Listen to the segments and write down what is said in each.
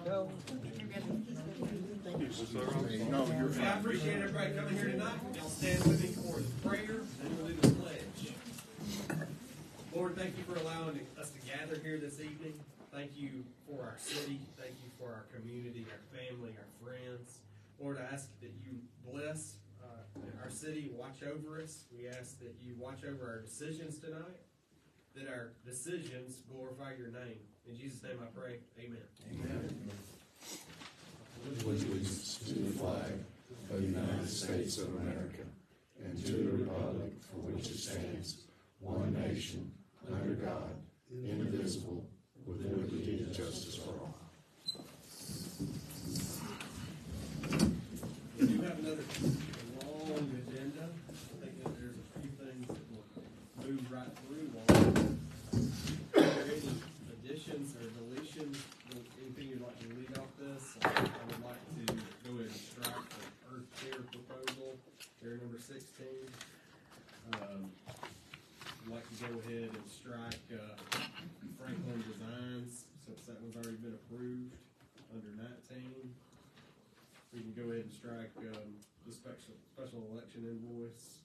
go. I appreciate everybody coming here tonight. Y'all stand with me for the prayer, and we'll do the pledge. Lord, thank you for allowing us to gather here this evening. Thank you for our city. Thank you for our community, our family, our friends. Lord, I ask that you bless our city, watch over us. We ask that you watch over our decisions tonight, that our decisions glorify your name. In Jesus' name I pray, amen. Amen. Allegiance to the flag of the United States of America and to the republic for which it stands, one nation, under God, indivisible, with liberty and justice for all. We do have another long agenda. I think that there's a few things that will move right through. Are there any additions or deletions? Anything you'd like to lead off this? I would like to go ahead and strike the Earth Care proposal, care number 16. I'd like to go ahead and strike Franklin Designs, since that one's already been approved, under 19. We can go ahead and strike the special election invoice.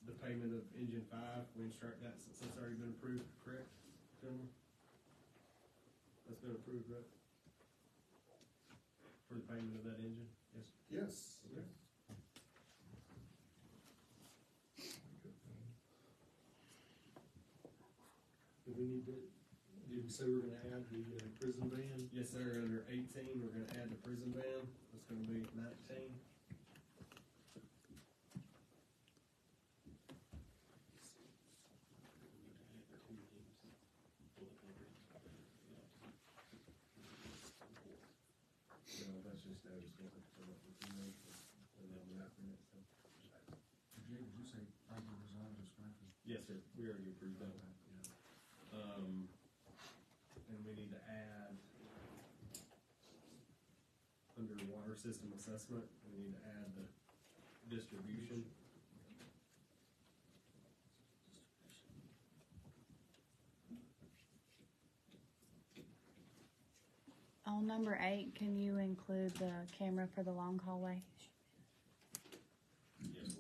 The payment of engine 5, we can strike that since that's already been approved, correct, gentlemen? That's been approved, right? For the payment of that engine? Yes. Yes. Okay. Do we need to, did we say we're gonna add the prison van? Yes, sir. Under 18, we're going to add the prison van. That's going to be 19. That's just what Did you say Franklin Designs or Franklin? Yes, sir. We already approved that. And we need to add under water system assessment, we need to add the distribution. On number 8, can you include the camera for the long hallway? Yes,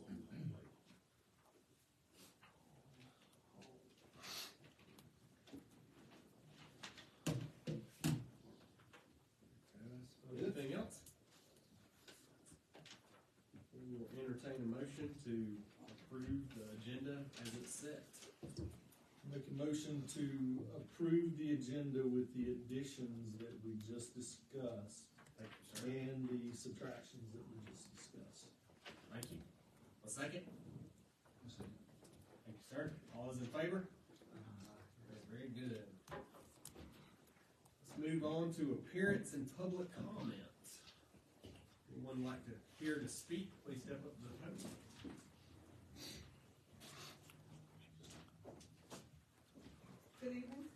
anything else? We will entertain a motion to approve the agenda as it's set. Make a motion to approve the agenda with the additions that we just discussed Thank you, sir. and the subtractions that we just discussed. Thank you. A second? Thank you, sir. All those in favor? Very good. Let's move on to appearance and public comment. Anyone like to hear to speak, please step up to the podium. Good evening.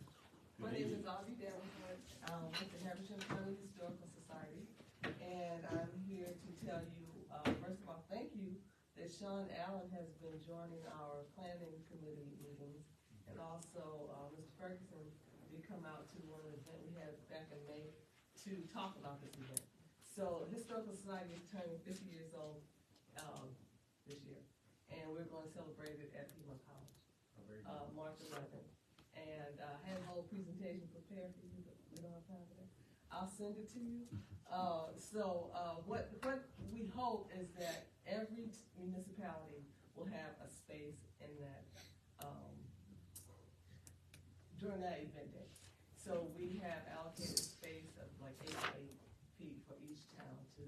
My name is Audrey Demorest, with the Haversham County Historical Society, and I'm here to tell you, first of all, thank you that Sean Allen has been joining our planning committee meetings, and also Mr. Ferguson did come out to one event we had back in May to talk about this event. So Historical Society is turning 50 years old this year, and we're going to celebrate it at Piedmont College, March 11th. And I had a whole presentation prepared for you, but we don't have time for that. I'll send it to you. What we hope is that every municipality will have a space in that during that event day. So we have allocated space of like 8 to 8 feet for each town to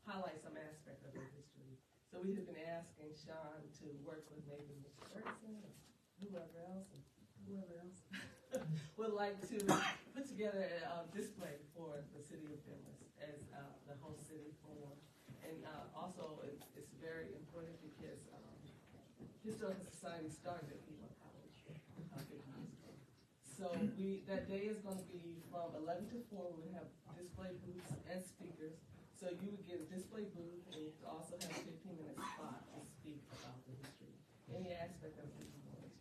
highlight some aspect of their history. So we have been asking Sean to work with maybe Mr. Ferguson or whoever else would like to put together a display for the city of Demorest as the host city for one. And also it's very important because Historical Society started at Piedmont College 50 years ago. So that day is going to be from 11 to 4. We have display booths and speakers. So you would get a display booth, and you also have a 15-minute spot to speak about the history, any aspect of it you want to.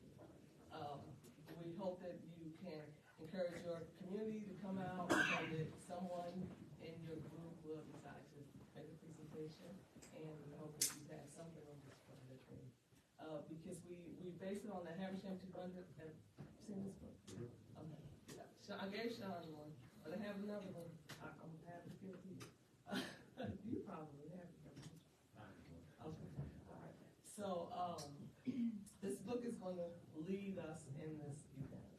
We hope that you can encourage your community to come out, so that someone in your group will decide to make a presentation, and we hope that you have something on this Friday thing. Because we base it on the Haversham 200, have you seen this book? Okay, yeah. I gave Sean one, but I have another one, I'm happy to give it to you. You probably have it. Okay, all right. So, this book is going to lead us in this event.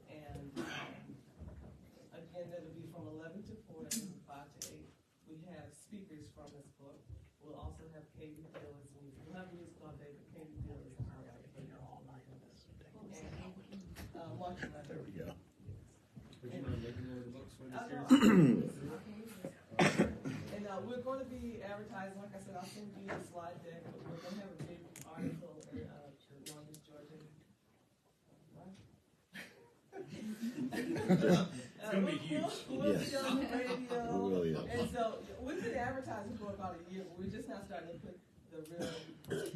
And, again, that'll be from 11 to 4 and 5 to 8. We have speakers from this book. We'll also have Katie Phillips. We'll have music all day, but Katie Phillips is our right here. And, Mark, there we go. Would you mind making one of the books for this year? And we're going to be advertising, like I said, I'll send you a slide deck, but we're going to have a big article in the Northeast Georgia. Right? It's going to be huge. We'll be on the radio. Really is. And so we've been advertising for about a year, but we're just now starting to put the real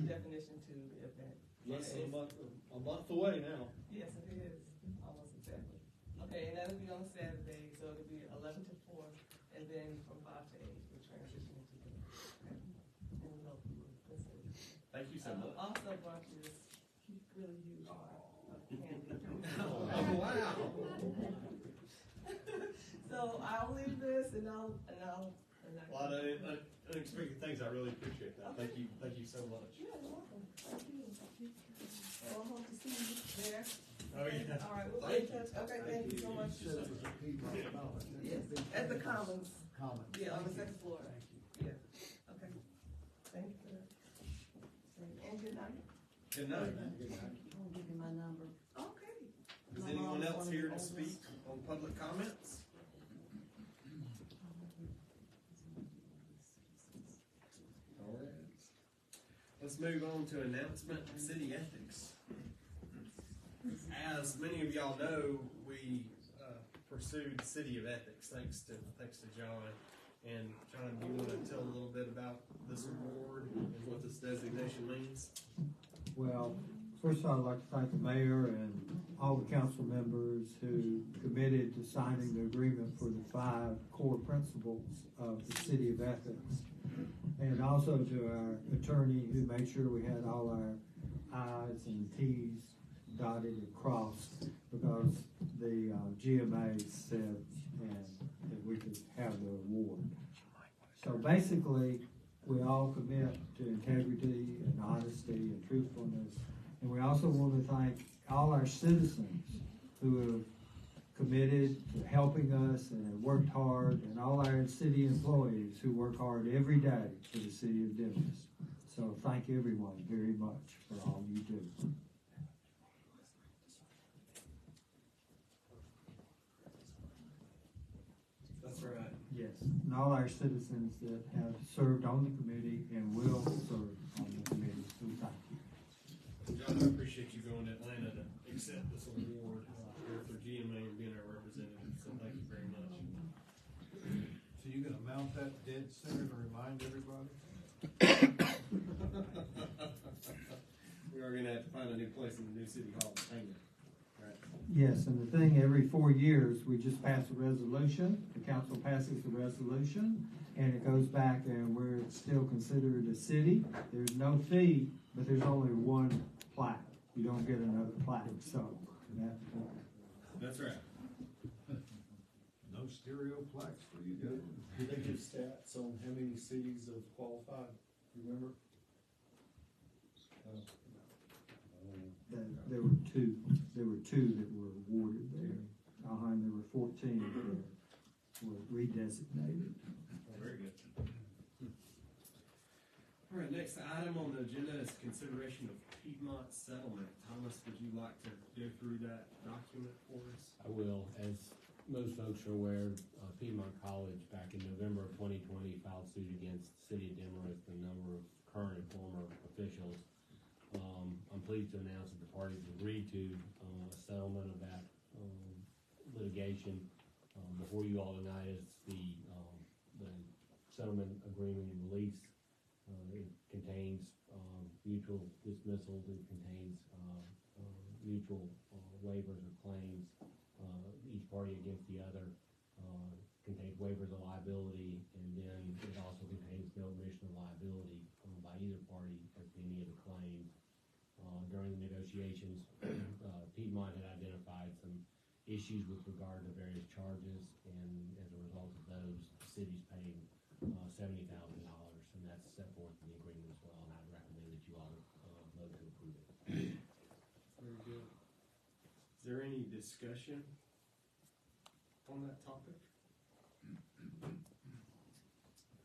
definition to the event. Less than a month away now. Yes, it is. Almost exactly. Okay, and that'll be on Saturday, so it'll be 11 to 4, and then from 5 to 8, we'll transition into the, okay? And we hope you will listen. Thank you so much. Also brought you this really huge bar of candy. Oh, wow. So I'll leave this and I'll. A lot of unexpected things. I really appreciate that. Thank you so much. Yeah, you're welcome. Thank you. Well, I hope to see you there. Oh, yeah. All right, we'll stay in touch. Okay, thank you so much. Yes, at the Commons. Commons. Yeah, on the second floor. Thank you. Yeah, okay. Thank you for that. And good night. Good night. I'll give you my number. Okay. Is anyone else here to speak on public comments? All right. Let's move on to announcement of city ethics. As many of y'all know, we pursued City of Ethics thanks to John. And John, do you want to tell a little bit about this award and what this designation means? Well, first of all, I'd like to thank the mayor and all the council members who committed to signing the agreement for the 5 core principles of the City of Ethics. And also to our attorney who made sure we had all our I's and T's dotted and crossed, because the GMA said that we could have the award. So basically, we all commit to integrity and honesty and truthfulness. And we also want to thank all our citizens who have committed to helping us and have worked hard, and all our city employees who work hard every day for the city of Demorest. So thank everyone very much for all you do. That's right. Yes, and all our citizens that have served on the committee and will serve on the committee, we thank you. John, I appreciate you going to Atlanta to accept this award here for GMA and being our representative, so thank you very much. So you gonna mount that dead center to remind everybody? We are gonna have to find a new place in the new city hall to hang it. Right. Yes, and the thing, every 4 years, we just pass a resolution, the council passes the resolution, and it goes back and we're still considered a city. There's no fee, but there's only one plaque. You don't get another plaque, so That's right. No stereo plaques for you guys? Did they give stats on how many cities have qualified? Remember? there were two that were awarded there. And there were 14 that were redesignated. Oh, very good. All right, next item on the agenda is consideration of Piedmont settlement. Thomas, would you like to go through that document for us? I will. As most folks are aware, Piedmont College back in November of 2020 filed suit against the city of Demorest and a number of current and former officials. I'm pleased to announce that the parties agreed to a settlement of that litigation. Before you all tonight is the settlement agreement and release. It contains mutual dismissals. It contains mutual waivers of claims. the other. Contains waivers of liability, and then it also contains no admission of liability by either party as to any of the claims. During the negotiations, Piedmont had identified some issues with regard to various charges, and as a result of those, the city's paying $70,000, and that's set forth in the agreement as well, and I'd recommend that you all vote to approve it. Very good. Is there any discussion on that topic?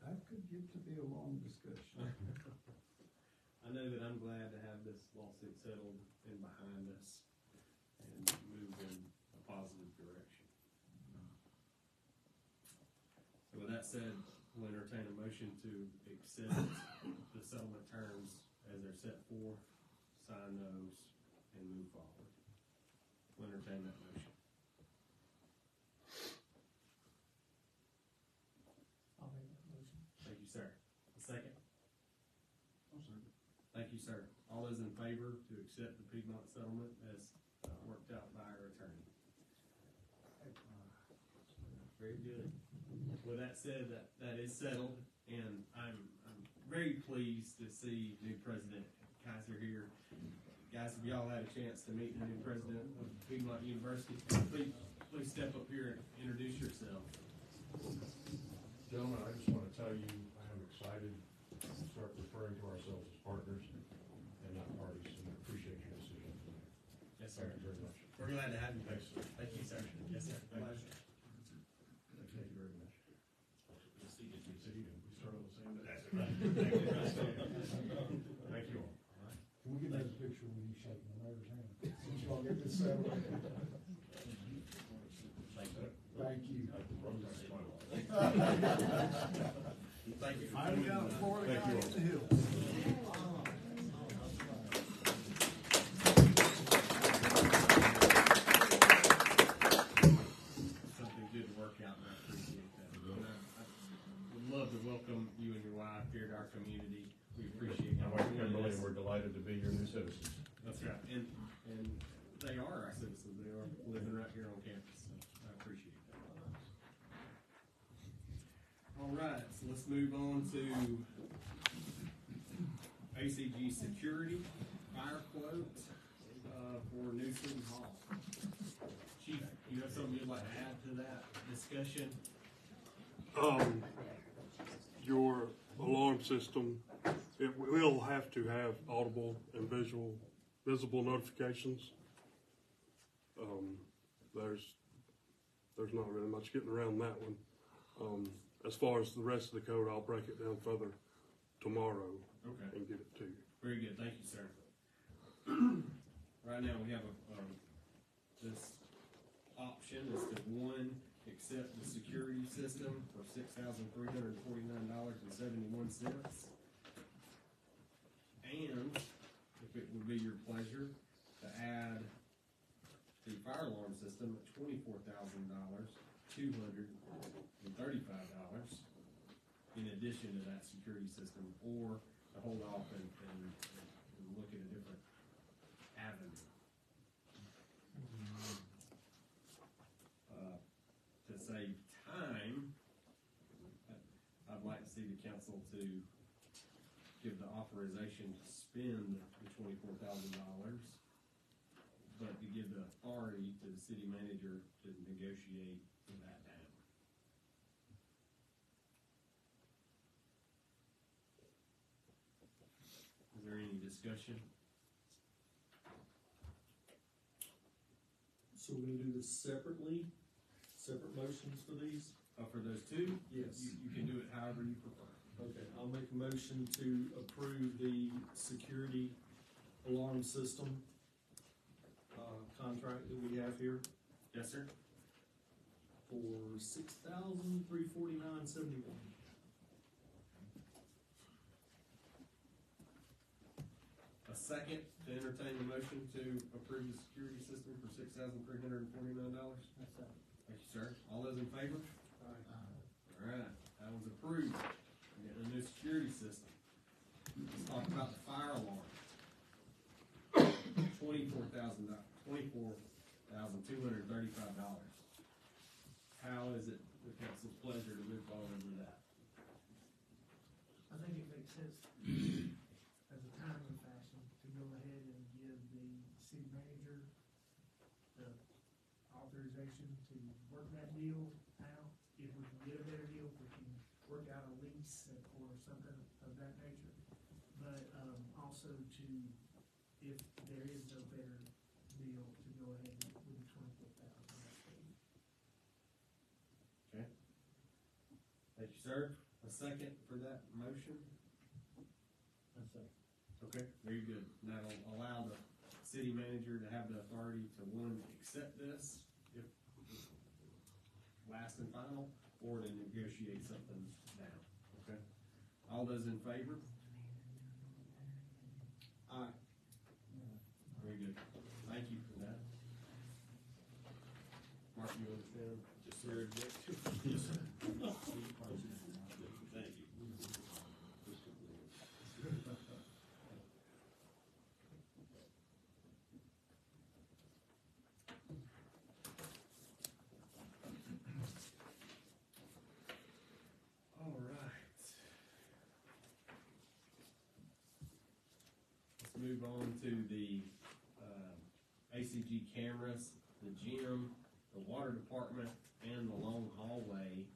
That could get to be a long discussion. I know that I'm glad to have this lawsuit settled and behind us and move in a positive direction. So with that said, we'll entertain a motion to accept the settlement terms as they're set forth, sign those, and move forward. We'll entertain that motion. I'll make that motion. Thank you, sir. A second? Thank you, sir. All those in favor to accept the Piedmont settlement as worked out by our attorney? Very good. With that said, that is settled, and I'm very pleased to see new President Kaiser here. Guys, if y'all had a chance to meet the new president of Piedmont University, please step up here and introduce yourself. Gentlemen, I just want to tell you, I am excited to start referring to ourselves as partners and not parties, and I appreciate your decision. Yes, sir. Thank you very much. We're glad to have you. Thanks, sir. Thank you, sir. Yes, sir. Thank you. Thank you very much. We'll see you. We start on the same day. Thank you all. Can we get another picture with you shaking the mayor's hand? Since y'all get this settled. Thank you. Thank you. Finally got a Florida guy in the hills. Something good to work out, and I appreciate that. And I would love to welcome you and your wife here to our community. We appreciate My you. wife Kimberly, and we're delighted to be your new citizens. That's right, and they are our citizens. They are living right here on campus. So I appreciate that. All right, so let's move on to ACG security fire quote for new city hall. Chief, you have something you'd like to add to that discussion? Your alarm system, it will have to have audible and visible notifications. There's not really much getting around that one. As far as the rest of the code, I'll break it down further tomorrow. Okay. And get it to you. Very good, thank you, sir. Right now, we have this option is to, one, accept the security system for $6,349.71. And, if it would be your pleasure, to add the fire alarm system at $24,235 in addition to that security system, or to hold off and look at a different avenue. To save time, I'd like to see the council to give the authorization to spend the $24,000, but to give the authority to the city manager to negotiate that down. Is there any discussion? So we're gonna do this separately, separate motions for these? For those two? Yes. You can do it however you prefer. Okay, I'll make a motion to approve the security alarm system, contract that we have here Yes, sir? for $6,349.71. A second to entertain the motion to approve the security system for $6,349? Thank you, sir. All those in favor? All right, that was approved. We're getting a new security system. Let's talk about the fire alarm. $24,235. how is it the council's pleasure to move forward with that? I think it makes sense as a timely fashion to go ahead and give the city manager the authorization to work that deal out. If we can get a better deal, if we can work out a lease or something of that nature. But, also to, if there is no better deal, to go ahead with the 24,000. Okay. Thank you, sir. A second for that motion? Okay, very good. And that'll allow the city manager to have the authority to, one, accept this, if it's last and final, or to negotiate something down, okay? All those in favor? Aye. Very good. Thank you for that. Mark, you understand? Just your objection? Yes, sir. Thank you. All right. Let's move on to the ACG cameras, the gym, the water department, and the long hallway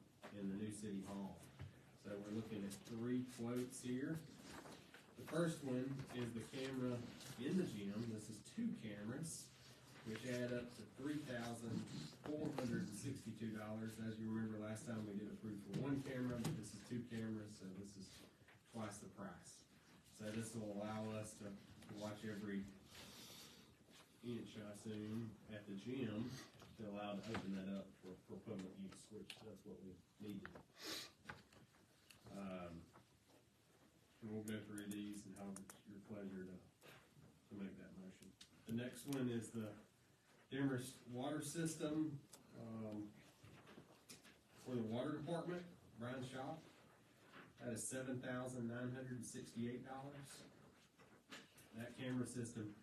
in the new city hall. So we're looking at 3 quotes here. The first one is the camera in the gym. This is 2 cameras, which add up to $3,462. As you remember, last time we did approve for 1 camera, but this is 2 cameras, so this is twice the price. So this will allow us to watch every inch, I assume, at the gym, to allow to open that up for public use, which that's what we needed. And we'll go through these and how it's your pleasure to make that motion. The next one is the Demorest water system, for the water department, Brian Shop. That is $7,968. That camera system,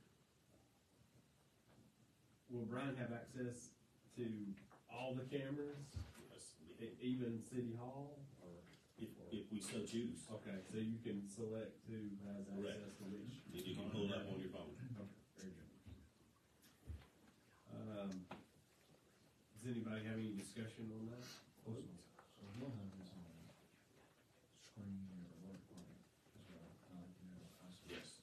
will Brian have access to all the cameras? Even City Hall, or? If we so choose. Okay, so you can select who has access to which. And you can pull it up on your phone. Okay, very good. Does anybody have any discussion on that? So we'll have this on the screen here, or as well. Yes.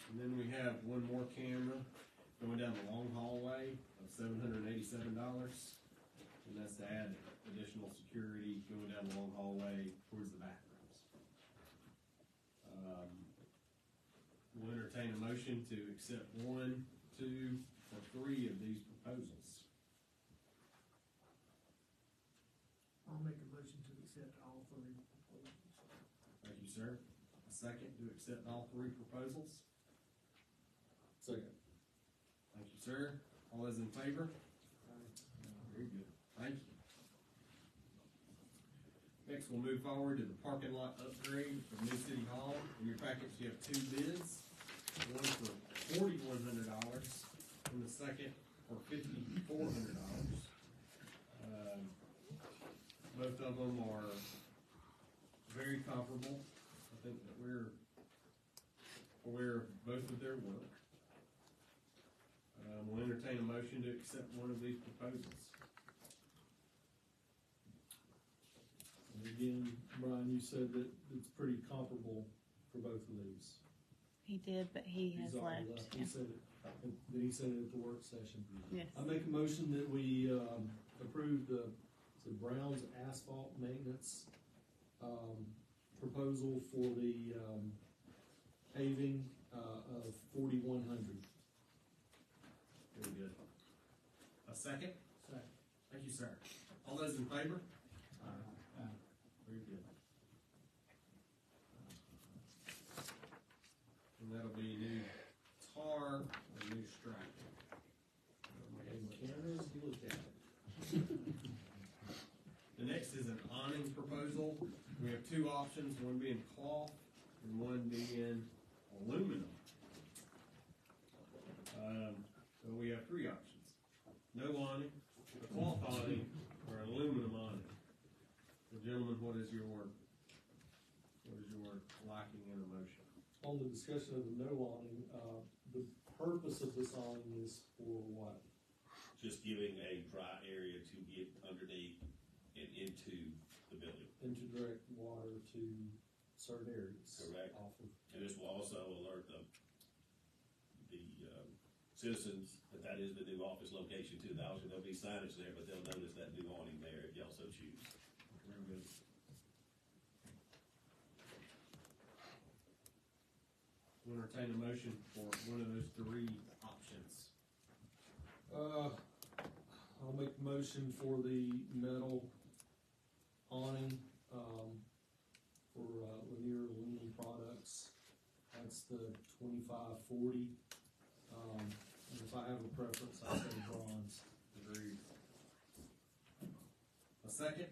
And then we have one more camera going down the long hallway of $787, and that's to add additional security going down the long hallway towards the bathrooms. We'll entertain a motion to accept 1, 2, or 3 of these proposals. I'll make a motion to accept all 3 proposals. Thank you, sir. A second to accept all 3 proposals. Second. Thank you, sir. All those in favor? Very good. Thank you. Next, we'll move forward to the parking lot upgrade of New City Hall. In your packets, you have 2 bids. One for $4,100 and the second for $5,400. Both of them are very comparable. I think that we're aware of both of their work. We'll entertain a motion to accept one of these proposals. And again, Brian, you said that it's pretty comparable for both of these. He did, but he has He's already left. He said it, then he said it at the work session. Yes. I make a motion that we, approve the Brown's asphalt maintenance, proposal for the, paving, of 4,100. Very good. A second? Second. Thank you, sir. All those in favor? Very good. And that'll be new tar and new striping. And cameras, you look at it. The next is an awning proposal. We have 2 options, one being cloth and one being aluminum. is your liking in a motion? On the discussion of the no awning, the purpose of this awning is for what? Just giving a dry area to get underneath and into the building. And to direct water to certain areas. Correct. Off of, And this will also alert the citizens that is the new office location too. There'll be signage there, but they'll notice that new awning there if y'all so choose. Very good. We'll entertain a motion for one of those three options. I'll make a motion for the metal awning, for, Lanier Aluminum Products. That's the 2540. And if I have a preference, I'll say bronze. Agreed. A second?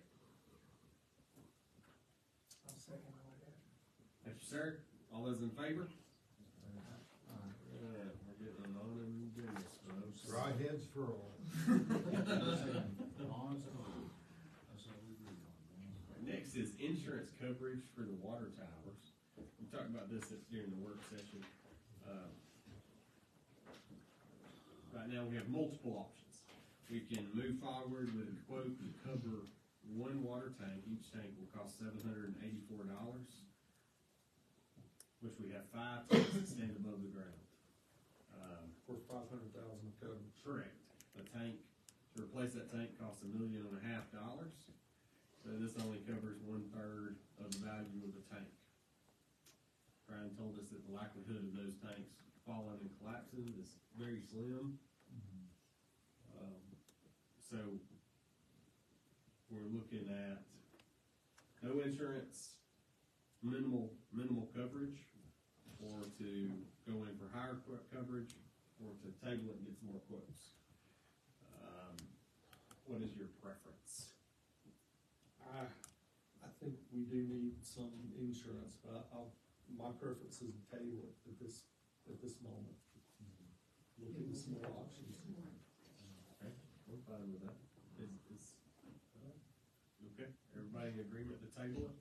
I'll second all that. Thank you, sir. All those in favor? Yeah, we're getting an honor and goodness, folks. Dry heads for all. Bonds and all. That's what we agree on. Next is insurance coverage for the water towers. We talked about this during the work session. Right now, we have multiple options. We can move forward with a quote to cover one water tank. Each tank will cost $784, which we have 5 tanks that stand above the ground. For 500,000 of coverage. Correct. The tank, to replace that tank costs $1.5 million. So this only covers 1/3 of the value of the tank. Brian told us that the likelihood of those tanks falling and collapsing is very slim. So we're looking at no insurance, minimal coverage, or to go in for higher coverage, or to table it and get some more quotes. What is your preference? I think we do need some insurance, but my preference is to table it at this moment. Look into some more options. Okay, I'm fine with that. Okay, everybody in agreement to table it?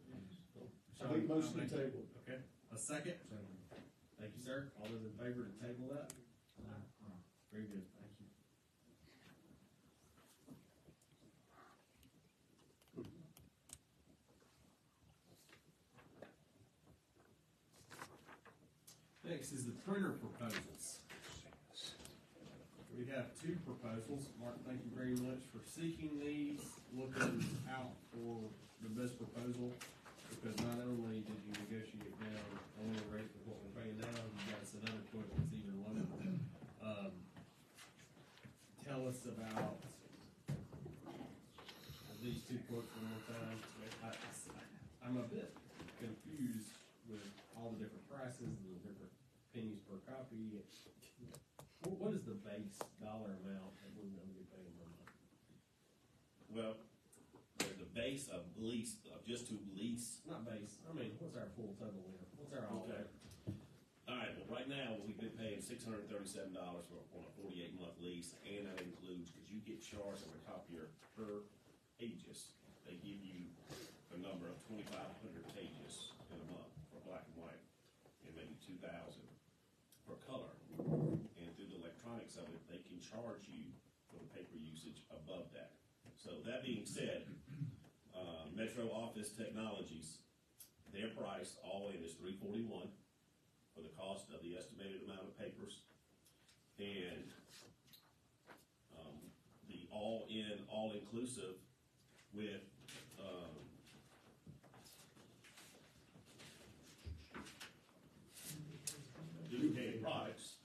I make motion to table. Okay, a second? Thank you, sir. All those in favor to table that? Very good, thank you. Next is the printer proposals. We have 2 proposals. Mark, thank you very much for seeking these, looking out for the best proposal, because not only did you negotiate down on the rate of what we're paying now, you got us another quote that's even lower. Tell us about these 2 quotes one more time. I'm a bit confused with all the different prices and the different pennies per copy. What is the base dollar amount that we're going to be paying per month? Well, the base of lease, just to lease. Not base, I mean, what's our full total here? What's our all? Okay. All right, well, right now, we've been paying $637 on a 48-month lease, and that includes, because you get charged on a copier per pages. They give you a number of 2,500 pages in a month for black and white, and maybe 2,000 for color. And through the electronics of it, they can charge you for the paper usage above that. So that being said, Metro Office Technologies, their price all in is $341 for the cost of the estimated amount of papers, and the all-in, all-inclusive with duplicated products.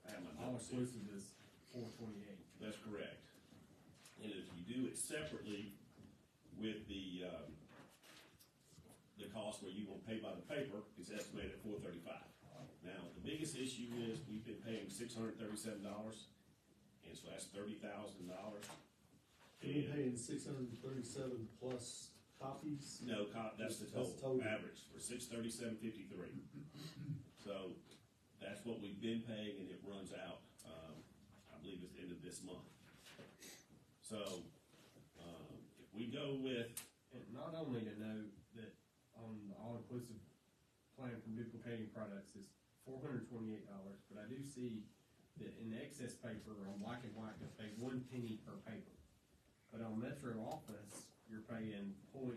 I have my All notes here. inclusive is $428. That's correct. And if you do it separately with the cost where you're gonna pay by the paper, it's estimated at $435. Now, the biggest issue is we've been paying $637, and so that's $30,000. We're paying 637 plus copies. No, that's the That's total total. average for $637.53. So that's what we've been paying, and it runs out. I believe it's the end of this month. So if we go with, And not only to note that on the all-inclusive plan from duplicating products is $428, but I do see that in excess paper on black and white, you pay 1 penny per paper. But on Metro Office, you're paying .008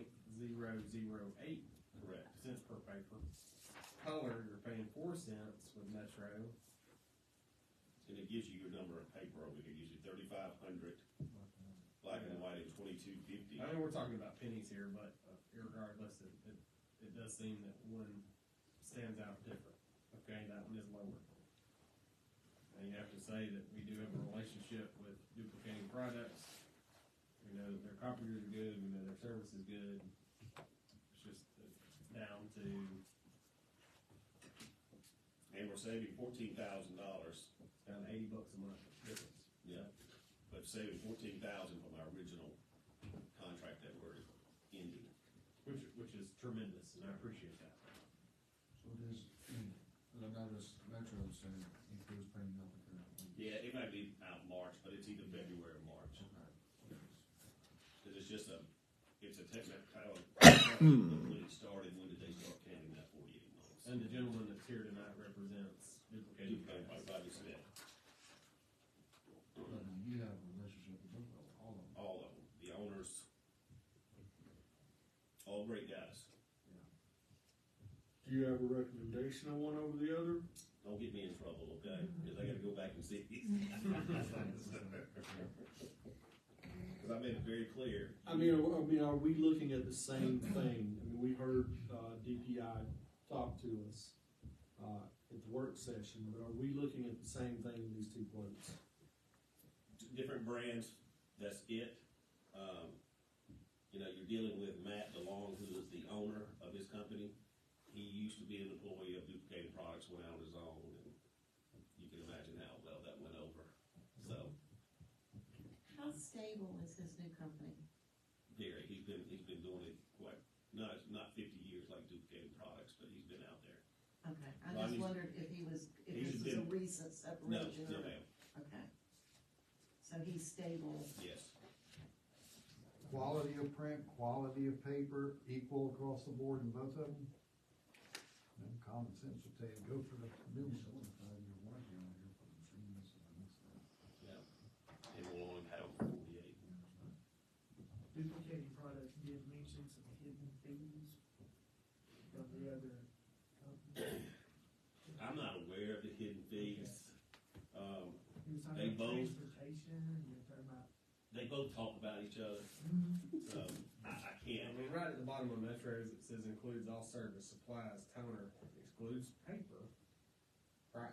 Correct. cents per paper. Color, you're paying 4 cents with Metro. And it gives you your number of paper over here, usually 3,500, black and white at 22.50. I know we're talking about pennies here, but regardless, it does seem that one stands out different. Okay, that one is lower. And you have to say that we do have a relationship with duplicating products. We know that their copiers are good, we know their service is good. It's just down to. And we're saving $14,000. Down to $80 a month difference. Yeah. But saving $14,000 from our original contract that we're ending. Which is tremendous, and I appreciate that. So it is, I noticed Metro saying includes paying nothing for that. Yeah, it might be out March, but it's either February or March. Cause it's just it's a technical, when it started, when did they start counting that 48 months? And the gentleman that's here tonight represents duplicated Duplicated by products. Bobby Smith. But you have a relationship with both of them, all of them. All of them, the owners, all great guys. Do you have a recommendation on one over the other? Don't get me in trouble, okay? Because I gotta go back and see. Because I made it very clear. I mean, are we looking at the same thing? I mean, we heard, DPI talk to us, at the work session, but are we looking at the same thing in these two quotes? Different brands, that's it. You know, you're dealing with Matt DeLong, who is the owner of his company. He used to be an employee of Duplicated Products, went out on his own, and you can imagine how well that went over. So, How stable is his new company? Gary, he's been doing it quite, not 50 years like Duplicated Products, but he's been out there. Okay, I Well, just he's- wondered if he's this was a been- recent No, separation. no or- ma'am, Okay. So he's stable. yes. Quality of print, quality of paper, equal across the board in both of them? And common sense would tell you, go for the new You one. still have 5-year warranty on here for the machines, and I missed that. Yeah. And we'll only have 48. Duplicating products did mention some hidden fees from the other company. I'm not aware of the hidden fees. He was talking They about both- transportation, you were talking about. They both talk about each other, so I I can't. mean, right at the bottom of Metro's, it says includes all service supplies, toner, excludes paper. Right,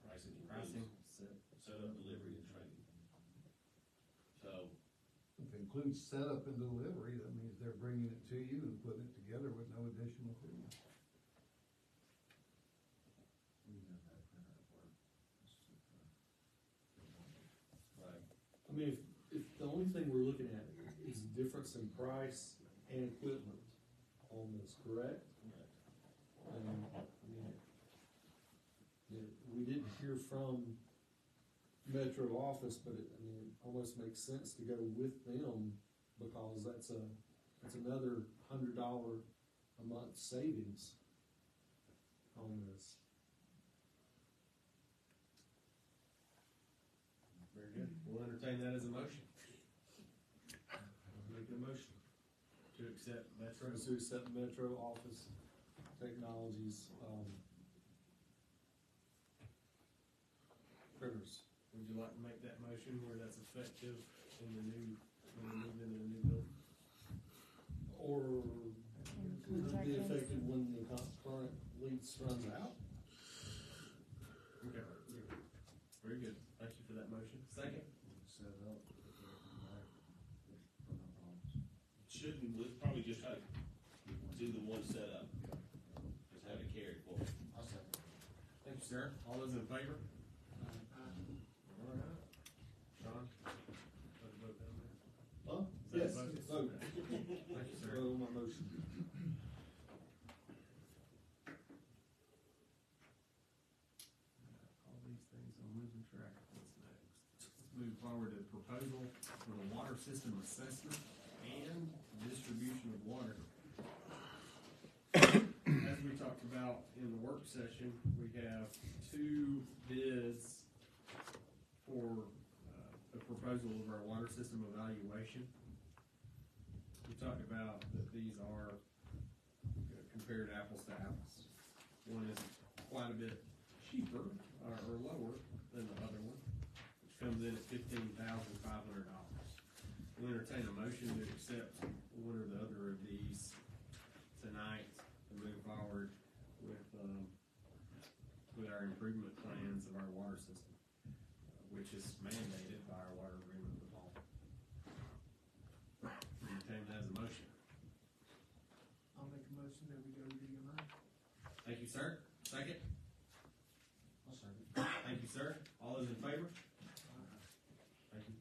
Pricing pricing, includes setup, delivery, and training. So, If it includes setup and delivery, that means they're bringing it to you and putting it together with no additional fee. We have that printer at work. right. I mean, if the only thing we're looking at is difference in price and equipment on this, correct? I mean, we didn't hear from Metro Office, but it almost makes sense to go with them because that's another $100 a month savings on this. very good. We'll entertain that as a motion. Make a motion to accept Metro. To accept Metro Office Technologies, printers. Would you like to make that motion where that's effective in the new, when we move into the new building? Or Includes our be kids. effective when the current lease runs out? Okay, very good. Thank you for that motion. Second? Set it up, if they come back, for no problems. Shouldn't, we'll probably just try to do the one setup. Just have it carried forward. I'll second. Thank you, sir. All those in favor? All right. Sean? Let's vote down there. Huh? Is Yes, that a vote? vote. Thank you, sir. Vote on my motion. All these things, I'm losing track of what's next. Let's move forward to proposal for the water system assessment and distribution of water. as we talked about in the work session, we have 2 bids for the proposal of our water system evaluation. We talked about that these are compared apples to apples. One is quite a bit cheaper or lower than the other one, which comes in at $15,500. We'll entertain a motion to accept one or the other of these tonight and move forward with our improvement plans of our water system, which is mandated by our water agreement with all. Entertain that as a motion. I'll make a motion that we go to DMI. Thank you, sir. Second? I'll second. Thank you, sir. All those in favor? Thank you.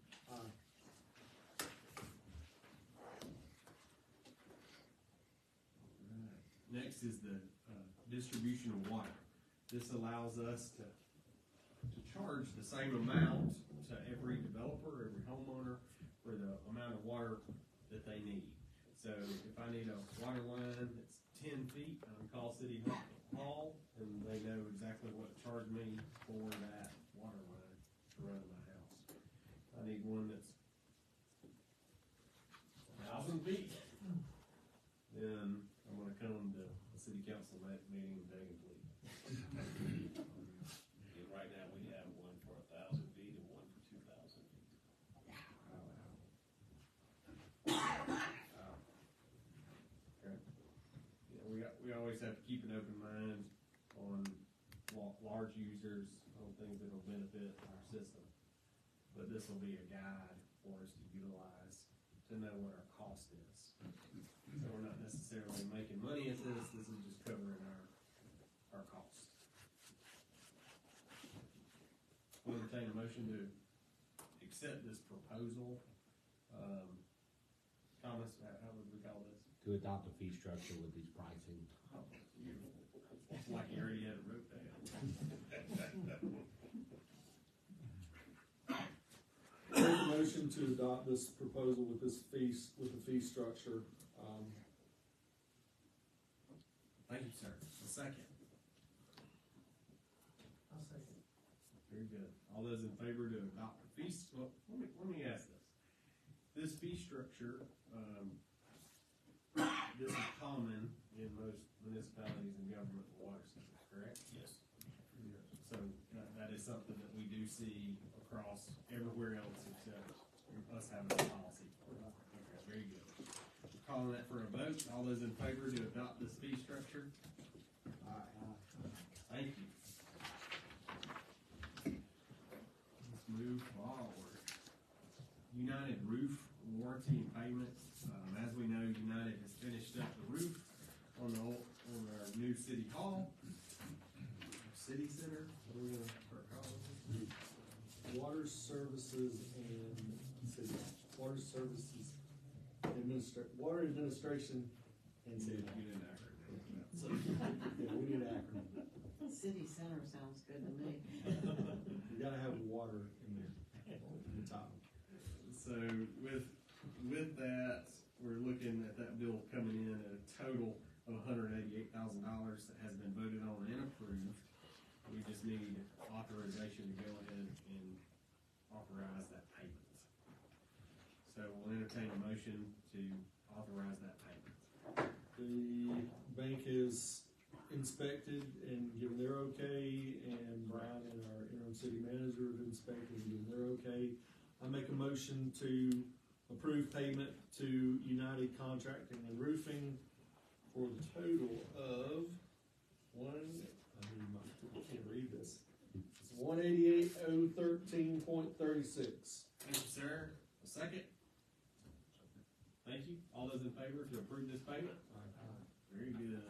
Next is the distribution of water. This allows us to charge the same amount to every developer, every homeowner, for the amount of water that they need. So if I need a water line that's 10 feet, I can call City Hall, and they know exactly what to charge me for that water line to run my house. I need one that's 1,000 feet, then I'm gonna come to the city council meeting and beg and plead. And right now, we have one for 1,000 feet and one for 2,000 feet. Yeah, we always have to keep an open mind on large users, on things that will benefit our system. But this will be a guide for us to utilize to know what our cost is. So we're not necessarily making money at this is just covering our cost. We'll entertain a motion to accept this proposal. Thomas, how would we call this? To adopt a fee structure with these pricing. Oh, beautiful. It's like you already had it wrote down. Make a motion to adopt this proposal with this with the fee structure. Thank you, sir. A second. I'll second. Very good. All those in favor to adopt the fee, well, let me ask this. This fee structure, this is common in most municipalities and government water systems, correct? Yes. So that is something that we do see across everywhere else except us having a policy. Okay, very good. Calling that for a vote. All those in favor to adopt this fee structure? Thank you. Let's move forward. United Roof Warranty and Payment. As we know, United has finished up the roof on our new city hall, city center. What are we gonna start calling it? Water services and city, water services water administration and city. You didn't acronym. So, yeah, we need an acronym. City center sounds good to me. You gotta have water in there, in the top. So with that, we're looking at that bill coming in at a total of $188,000 that has been voted on and approved. We just need authorization to go ahead and authorize that payment. So we'll entertain a motion to authorize that payment. The bank is inspected and given their okay, and Brian and our interim city manager have inspected and given their okay. I make a motion to approve payment to United Contracting and Roofing for the total of I can't read this. It's $188,013.36. Thank you, sir. A second? Thank you. All those in favor to approve this payment? Very good.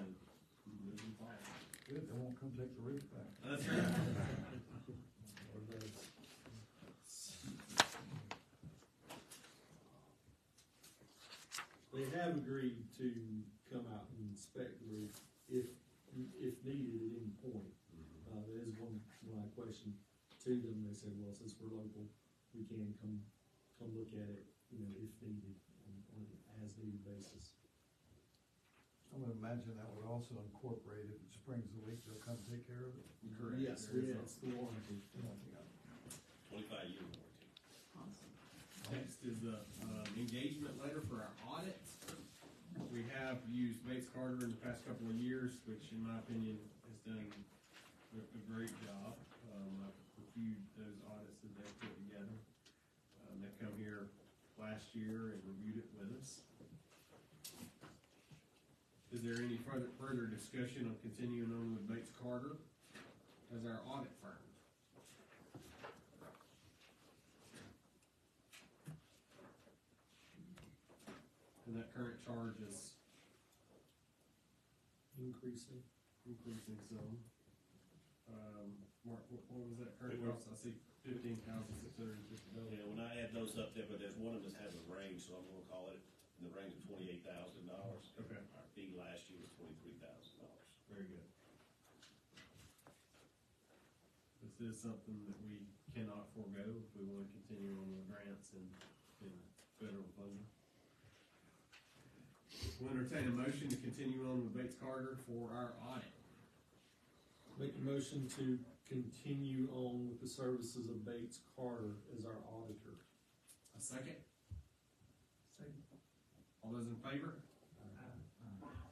Moving forward. Good, they won't come take the roof back. That's right. They have agreed to come out and inspect the roof if needed at any point. There is one I questioned to them, they said, well, since we're local, we can come look at it, if needed, on an as needed basis. I would imagine that would also incorporate if it springs a leak, they'll come take care of it. Correct. Yes, There is yes, the warranty. 25-year warranty. Awesome. Next is the engagement letter for our audit. We have used Bates Carter in the past couple of years, which in my opinion has done a great job. I've reviewed those audits that they've put together. They've come here last year and reviewed it with us. Is there any further discussion on continuing on with Bates Carter as our audit firm? And that current charge is Increasing. some. Mark, what was that current cost? I see $15,650. Yeah, when I add those up there, but there's one of them that has a range, so I'm gonna call it in the range of $28,000. Okay, Our fee last year was $23,000. very good. This is something that we cannot forego if we want to continue on with grants and federal funding. We'll entertain a motion to continue on with Bates Carter for our audit. Make a motion to continue on with the services of Bates Carter as our auditor. A second? Second. All those in favor?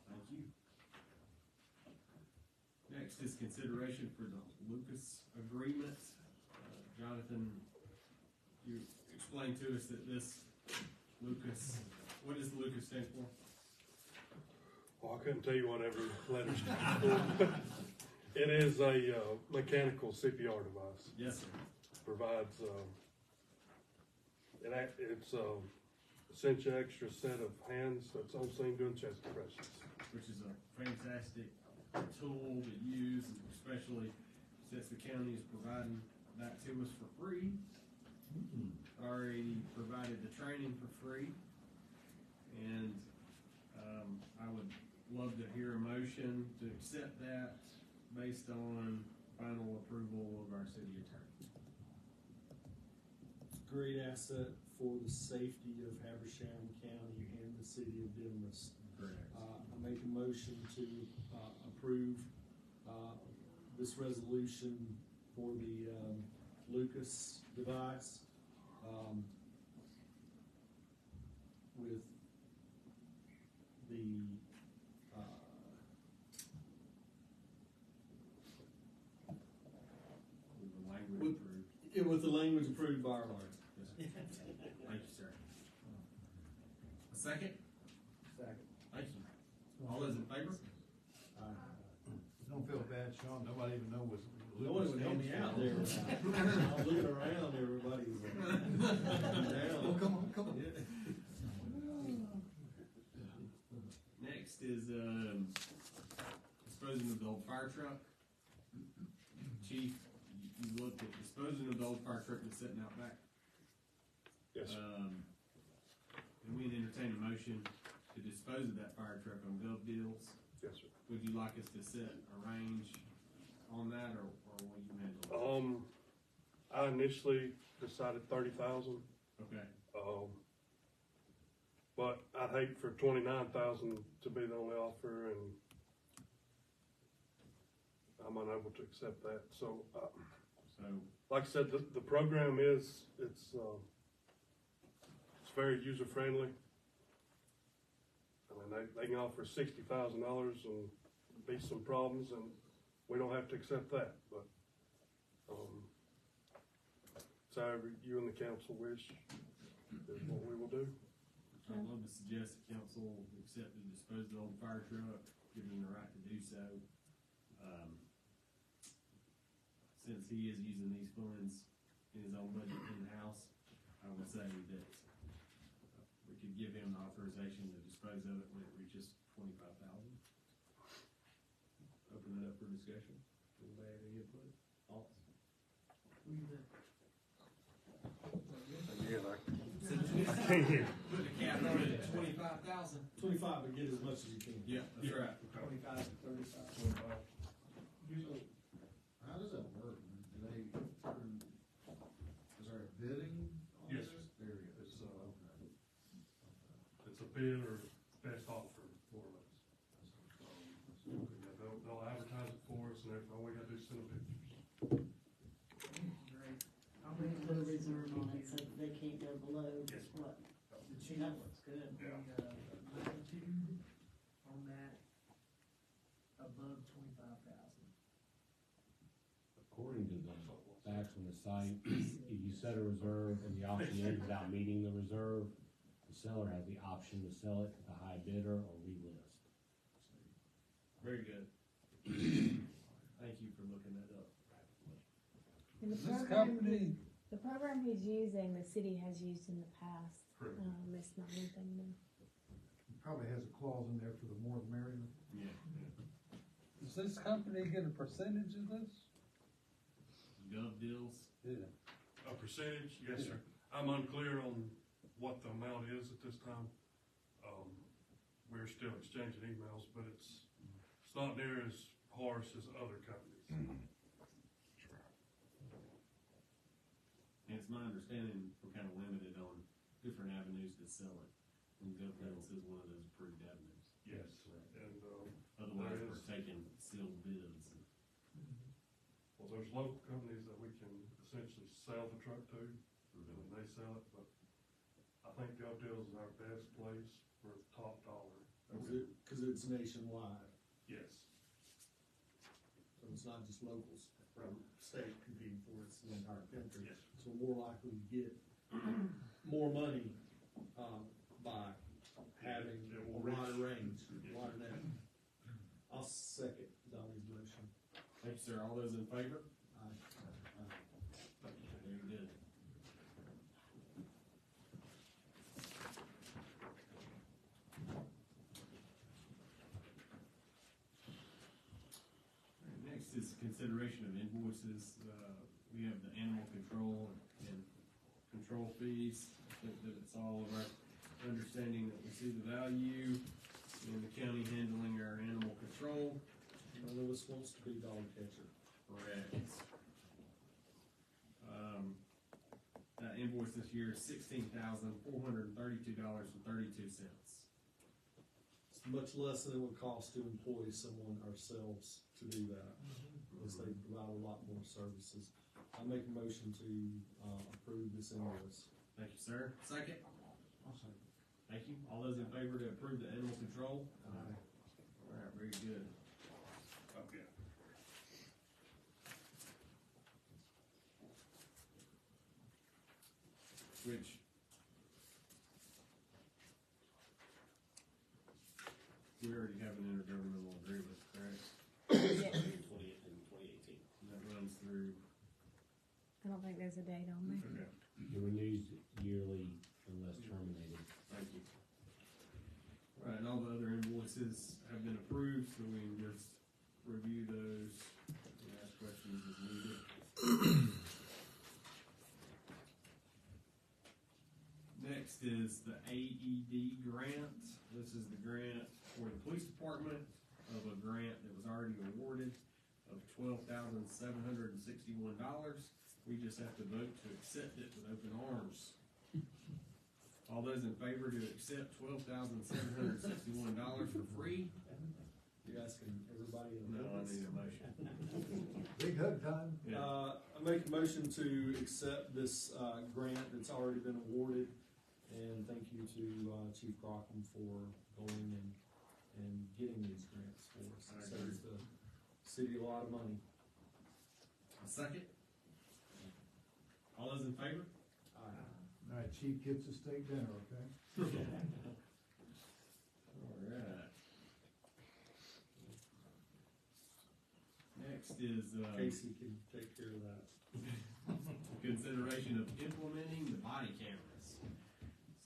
Thank you. Next is consideration for the Lucas agreement. Jonathan, you explained to us that this Lucas, what does Lucas stand for? Well, I couldn't tell you what every letter stands for. It is a mechanical CPR device. Yes, sir. Provides, it's essentially extra set of hands that's on scene doing chest compressions. Which is a fantastic tool to use, especially since the county is providing that to us for free. Already provided the training for free. And, I would love to hear a motion to accept that based on final approval of our city attorney. It's a great asset for the safety of Habersham County and the city of Demorest. Correct. I make a motion to approve this resolution for the Lucas device with the Language approved. with the language approved by our lawyer. Yes, sir. Thank you, sir. A second? Second. Thank you. All those in favor? Don't feel bad, Sean, nobody even knows what. No one would help me out there. I'm looking around, everybody's down. Oh, come on. Next is, disposing of the old fire truck. Chief, you looked at disposing of the old fire truck that's sitting out back. Yes, sir. And we'd entertain a motion to dispose of that fire truck on gov deals. Yes, sir. Would you like us to set a range on that, or will you handle it? I initially decided 30,000. Okay, But I'd hate for 29,000 to be the only offer, and I'm unable to accept that. So, so, like I said, the program it's very user friendly. I mean, they can offer $60,000 and be some problems, and we don't have to accept that. But it's however you and the council wish is what we will do. I'd love to suggest the council accept and dispose of the old fire truck, give him the right to do so. Since he is using these funds in his own budget in-house, I would say that we could give him the authorization to dispose of it when it reaches 25,000. Open it up for discussion. Anybody have any input? Thoughts? Again, I Put can't hear. the cap on it at 25,000. 25, but get as much as you can. Yeah, that's right. 25 to 35. Usually, how does that work? Do they, is there a bidding on Yes, this? sir. There you go. It's a bid or best offer, more or less. That's keep That looks good. the, magnitude on that above 25,000. According to the facts on the site, if you set a reserve and the auction ends without meeting the reserve, the seller has the option to sell it to the high bidder or relist. Very good. Thank you for looking that up. And the This program, company, the program he's using, the city has used in the past. Correct. It's not anything new. Probably has a clause in there for the more the merrier. Yeah. does this company get a percentage of this? Gov deals. Yeah. A percentage, yes, sir. I'm unclear on what the amount is at this time. We're still exchanging emails, but it's not near as harsh as other companies. And it's my understanding we're kind of limited on different avenues to sell it. And Gov deals is one of those approved avenues. Yes, and, Otherwise, there we're is- taking sealed bids. well, there's local companies that we can essentially sell the truck to, and then they sell it, but I think Gov Deals is our best place for top dollar. Cause it's nationwide, Yes. so it's not just locals from state competing for it, it's the entire country. Yes. So we're more likely to get more money, by having It a will wider reach. range, Yes. wider net. I'll second Donnie's motion. Thank you, sir. All those in favor? Aye. Very good. Alright, next is consideration of invoices. We have the animal control and control fees. I think that it's all of our understanding that we see the value in the county handling our animal control. Lewis wants to be dog catcher. Correct. That invoice this year is $16,432.32. It's much less than it would cost to employ someone ourselves to do that, because they provide a lot more services. I make a motion to, approve this invoice. Thank you, sir. Second? I'll say. Thank you. All those in favor to approve the animal control? Aye. Alright, very good. Okay. Which we already have an intergovernmental agreement, correct? Yeah. 2018. And that runs through. I don't think there's a date on there. Okay. It renews yearly unless terminated. Thank you. All right, and all the other invoices have been approved, so we can just review those and ask questions as needed. Next is the AED grant. This is the grant for the police department of a grant that was already awarded of $12,761. We just have to vote to accept it with open arms. All those in favor to accept $12,761 for free? You're asking everybody in the No, I audience? need a motion. Big hug time. Yeah. I make a motion to accept this, grant that's already been awarded, and thank you to, Chief Crockham for going and getting these grants for us. I It agree. saves the city a lot of money. A second? All those in favor? All right, chief gets a steak dinner, okay? Alright. Next is, Casey can take care of that. consideration of implementing the body cameras.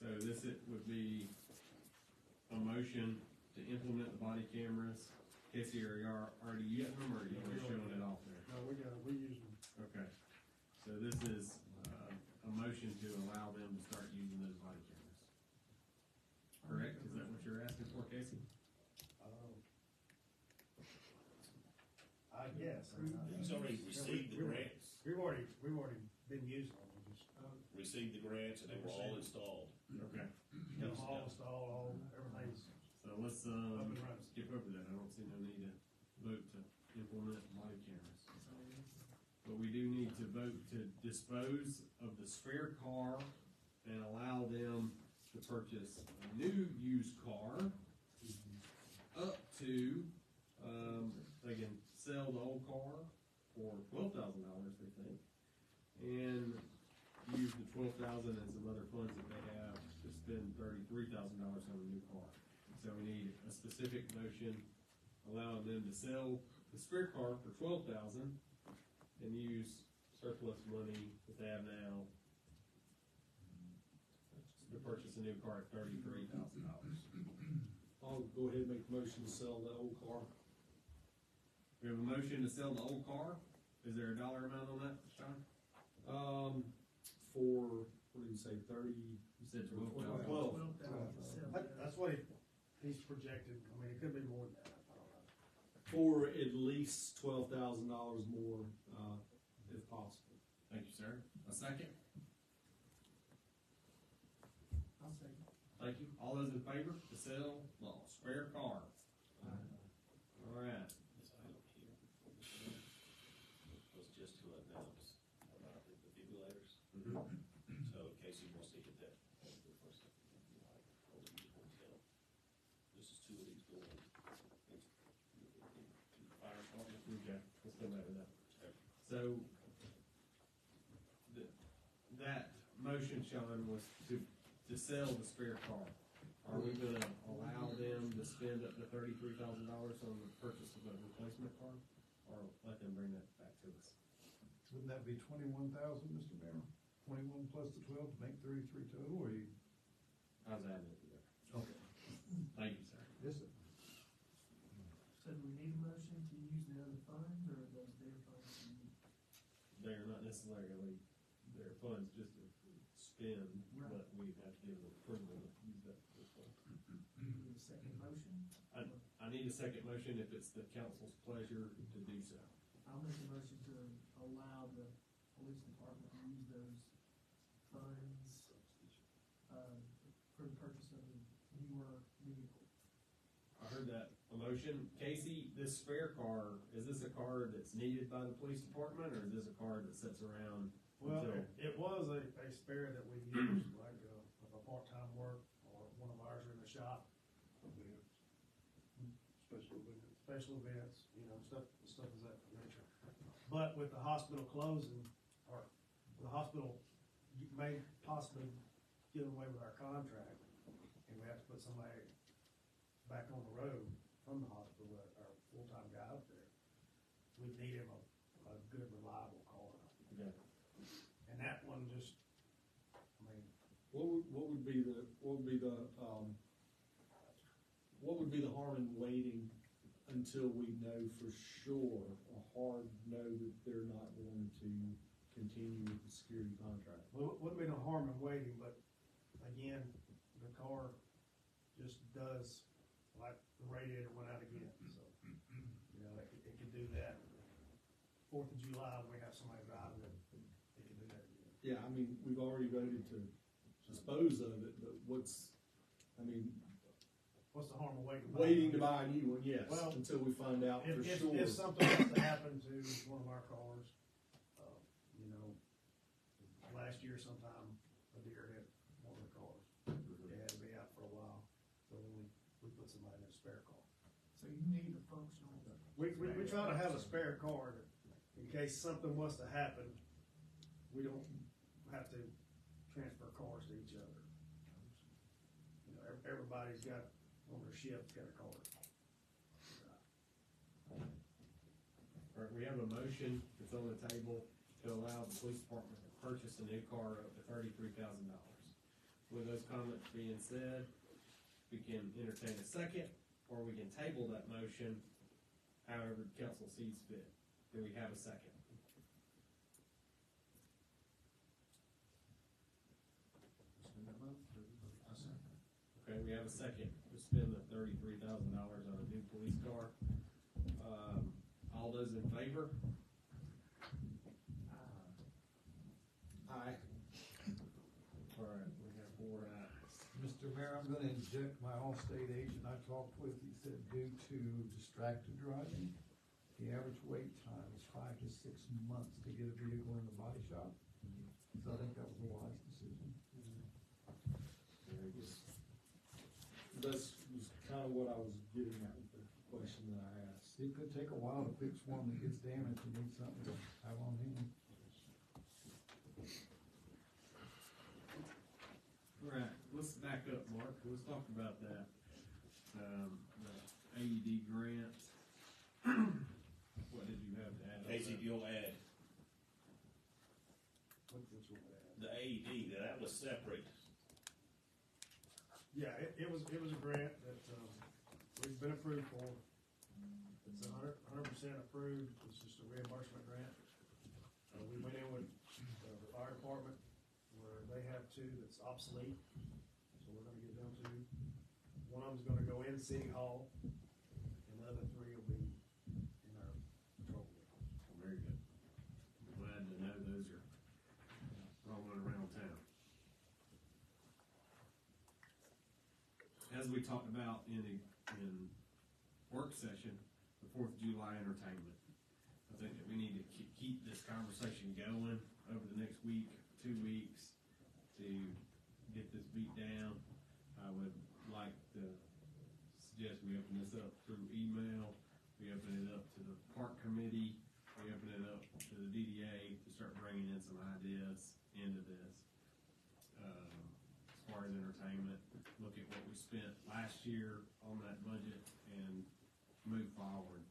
So this would be a motion to implement the body cameras. Casey, are you already using them, or are you just showing it off there? No, we use them. Okay, so this is, a motion to allow them to start using those body cameras. Correct, is that what you're asking for, Casey? I guess. He's already received the grants, We've already been using them, we just, received the grants, and they were all installed. Okay, got them all installed, everything's so let's, up and running. skip over that, I don't see no need to vote to implement body cameras. But we do need to vote to dispose of the spare car and allow them to purchase a new used car up to, they can sell the old car for $12,000, they think, and use the $12,000 and some other funds that they have to spend $33,000 on a new car. So we need a specific motion allowing them to sell the spare car for $12,000 and use surplus money that they have now to purchase a new car at $33,000. I'll go ahead and make the motion to sell the old car. We have a motion to sell the old car. Is there a dollar amount on that, Sean? For, what did you say, 30? You said 12,000. 12,000. That's what he's projected, I mean, it could be more than that, I don't know. For at least $12,000 more, if possible. Thank you, sir. A second? I'll second. Thank you. All those in favor to sell the spare car? All right. This item here was just to announce about the defibrillators. So in case you want to get that, the first, only use one tail. This is two of these going in the fire department. Okay, let's go back to that. So, that motion, Sean, was to sell the spare car. Are we gonna allow them to spend up to $33,000 on the purchase of a replacement car? Or let them bring that back to us? Wouldn't that be 21,000, Mr. Mayor? 21 plus the 12 to make 33 total, or you? How's that look there? Okay. Thank you, sir. Yes, sir. So do we need a motion to use the other funds, or are those their funds? They're not necessarily their funds just to spend, but we have to give them approval to use that. Need a second motion? I need a second motion if it's the council's pleasure to do so. I'll make a motion to allow the police department to use those funds, for the purchase of a newer vehicle. I heard that, a motion. Casey, this spare car, is this a car that's needed by the police department, or is this a car that sits around? Well, until- it was a spare that we used, like, with a part-time work, or one of ours in the shop. Special events, you know, stuff of that nature. But with the hospital closing, or the hospital may possibly get away with our contract, and we have to put somebody back on the road from the hospital, our full-time guy up there. We need him a good, reliable car. Okay. And that one just, I mean, What would be the harm in waiting until we know for sure, or hard know that they're not going to continue with the security contract? well, wouldn't be no harm in waiting, but again, the car just does, like, the radiator went out again, so, you know, it can do that. 4th of July, we have somebody driving it, it can do that again. Yeah, I mean, we've already voted to dispose of it, but what's What's the harm of waiting? waiting to buy a new one, yes, Well, until we find out for If sure. something was to happen to one of our cars, you know, last year sometime, a deer hit one of the cars. It had to be out for a while, so then we put somebody in a spare car. So you need a functional. We try to have a spare car that, in case something was to happen, we don't have to transfer cars to each other. You know, everybody's got, on their shift, got a car. All right, we have a motion that's on the table to allow the police department to purchase a new car up to $33,000. With those comments being said, we can entertain a second, or we can table that motion however the council sees fit. Do we have a second? Okay, we have a second to spend the $33,000 on a new police car. All those in favor? Aye. All right, we have 4 ayes. Mr. Mayor, I'm gonna inject my Allstate agent I talked with. He said due to distracted driving, the average wait time is 5 to 6 months to get a vehicle in the body shop. So I think that was a wise decision. Very good. that's was kind of what I was getting at with the question that I asked. It could take a while to fix one that gets damaged and needs something to have on hand. Right, let's back up, Mark, let's talk about that, the AED grant. What did you have to add? Casey, if you'll add, What did you add? the AED, that was separate. Yeah, it was a grant that, we've been approved for. It's 100% approved, it's just a reimbursement grant. We went in with the fire department, where they have two that's obsolete, so we're gonna get them two. One of them's gonna go in City Hall, and the other three will be in our patrol vehicles. Very good. Glad to know those are rolling around town. As we talked about in work session, the 4th of July entertainment. I think that we need to keep this conversation going over the next week, 2 weeks, to get this beat down. I would like to suggest we open this up through email, we open it up to the park committee, we open it up to the DDA to start bringing in some ideas into this. As far as entertainment, look at what we spent last year on that budget and move forward.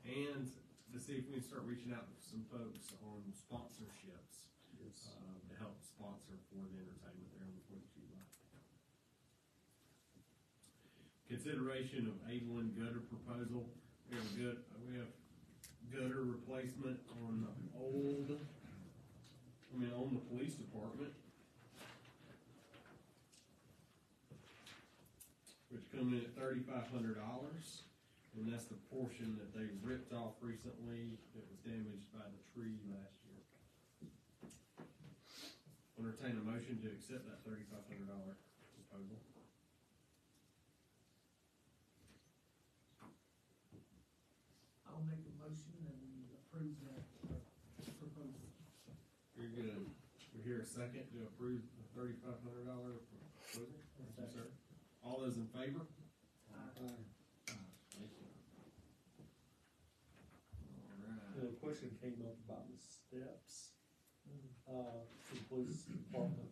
And to see if we can start reaching out to some folks on sponsorships. Yes. To help sponsor for the entertainment there on the 4th of July. Consideration of Avon gutter proposal. We have gutter replacement on the on the police department, which come in at $3,500, and that's the portion that they ripped off recently that was damaged by the tree last year. Entertain a motion to accept that $3,500 proposal. I'll make a motion that we approve that proposal. You're gonna, we hear a second to approve the $3,500 proposal? Thank you, sir. All those in favor? Thank you. The question came up about the steps, for the police department.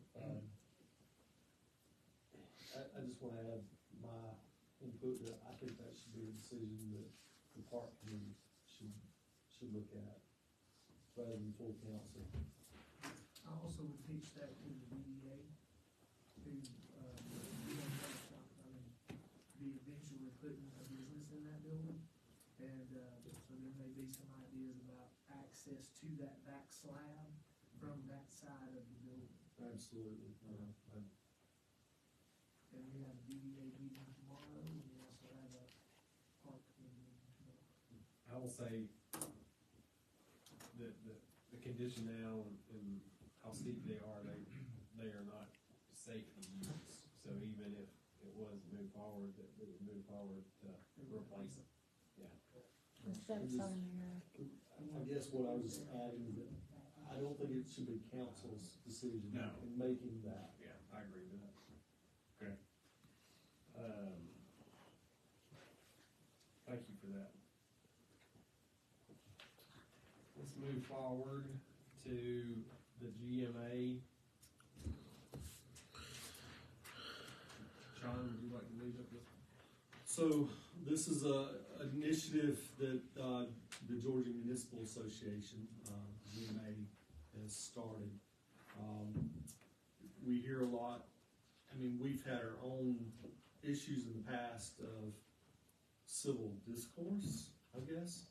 I just wanna add my input that I think that should be a decision that the park committee should look at, rather than full council. I also would teach that to the DDA, who, the eventual putting a business in that building. And, so there may be some ideas about access to that back slab from that side of the building. Absolutely. And we have a DDA meeting tomorrow, and we also have a park committee meeting tomorrow. I will say that the condition now and how steep they are not safe to use. So even if it was to move forward, that it would move forward to replace it. Yeah. The steps on there. I guess what I was adding is that I don't think it should be council's decision No. in making that. Yeah, I agree with that. Okay. Thank you for that. Let's move forward to the GMA. John, would you like to lead up this? So this is an initiative that the Georgia Municipal Association, GMA, has started. We hear a lot. I mean, we've had our own issues in the past of civil discourse, I guess,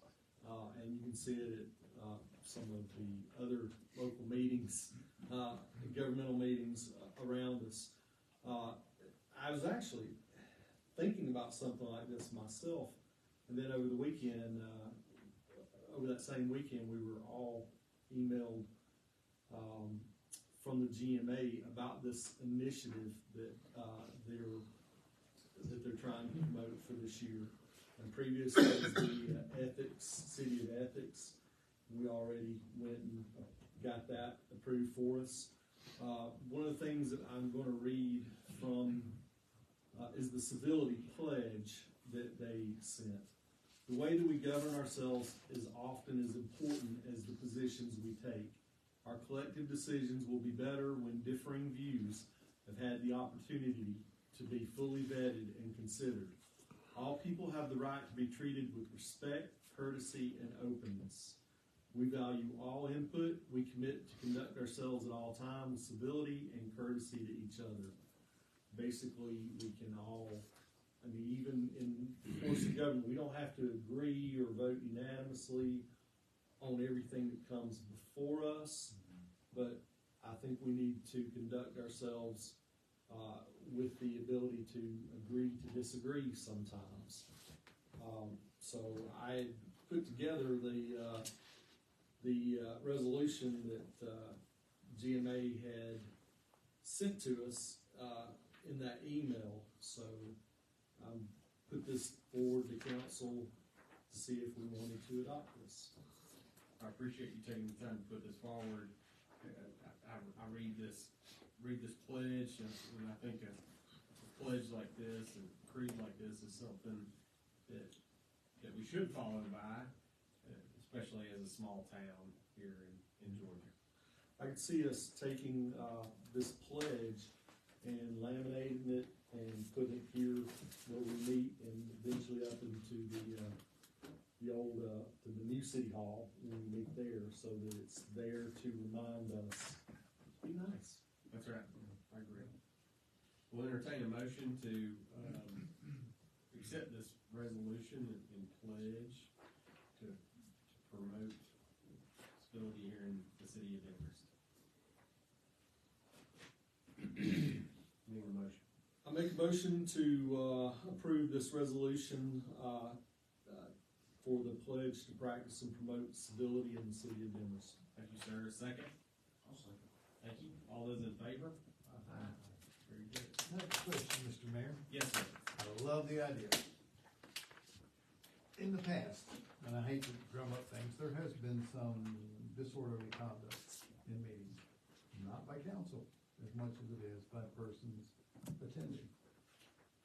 and you can see it at some of the other local meetings, governmental meetings around us. I was actually thinking about something like this myself, and then over the weekend, over that same weekend, we were all emailed from the GMA about this initiative that they're trying to promote for this year. And previously, it was the City of Ethics. We already went and got that approved for us. One of the things that I'm going to read from is the civility pledge that they sent. The way that we govern ourselves is often as important as the positions we take. Our collective decisions will be better when differing views have had the opportunity to be fully vetted and considered. All people have the right to be treated with respect, courtesy, and openness. We value all input. We commit to conduct ourselves at all times with civility and courtesy to each other. Basically, we can all, even in the course of government, we don't have to agree or vote unanimously on everything that comes before us, but I think we need to conduct ourselves with the ability to agree to disagree sometimes. So I put together the resolution that GMA had sent to us in that email. So put this forward to council to see if we wanted to adopt this. I appreciate you taking the time to put this forward. I read this pledge, and I think a pledge like this and a creed like this is something that we should follow by, especially as a small town here in Georgia. I could see us taking this pledge and laminating it and putting it here where we meet, and eventually up into the old to the new city hall when we meet there, so that it's there to remind us. Be nice. That's right. I agree. We'll entertain a motion to accept this resolution and pledge to promote civility here in the city of Demorest. Need a motion. I make a motion to approve this resolution for the pledge to practice and promote civility in the city of Demorest. Thank you, sir. A second? I'll second. Thank you. All those in favor? Aye. Very good. Next question, Mr. Mayor. Yes, sir. I love the idea. In the past, and I hate to drum up things, there has been some disorderly conduct in meetings, not by council as much as it is by persons attending.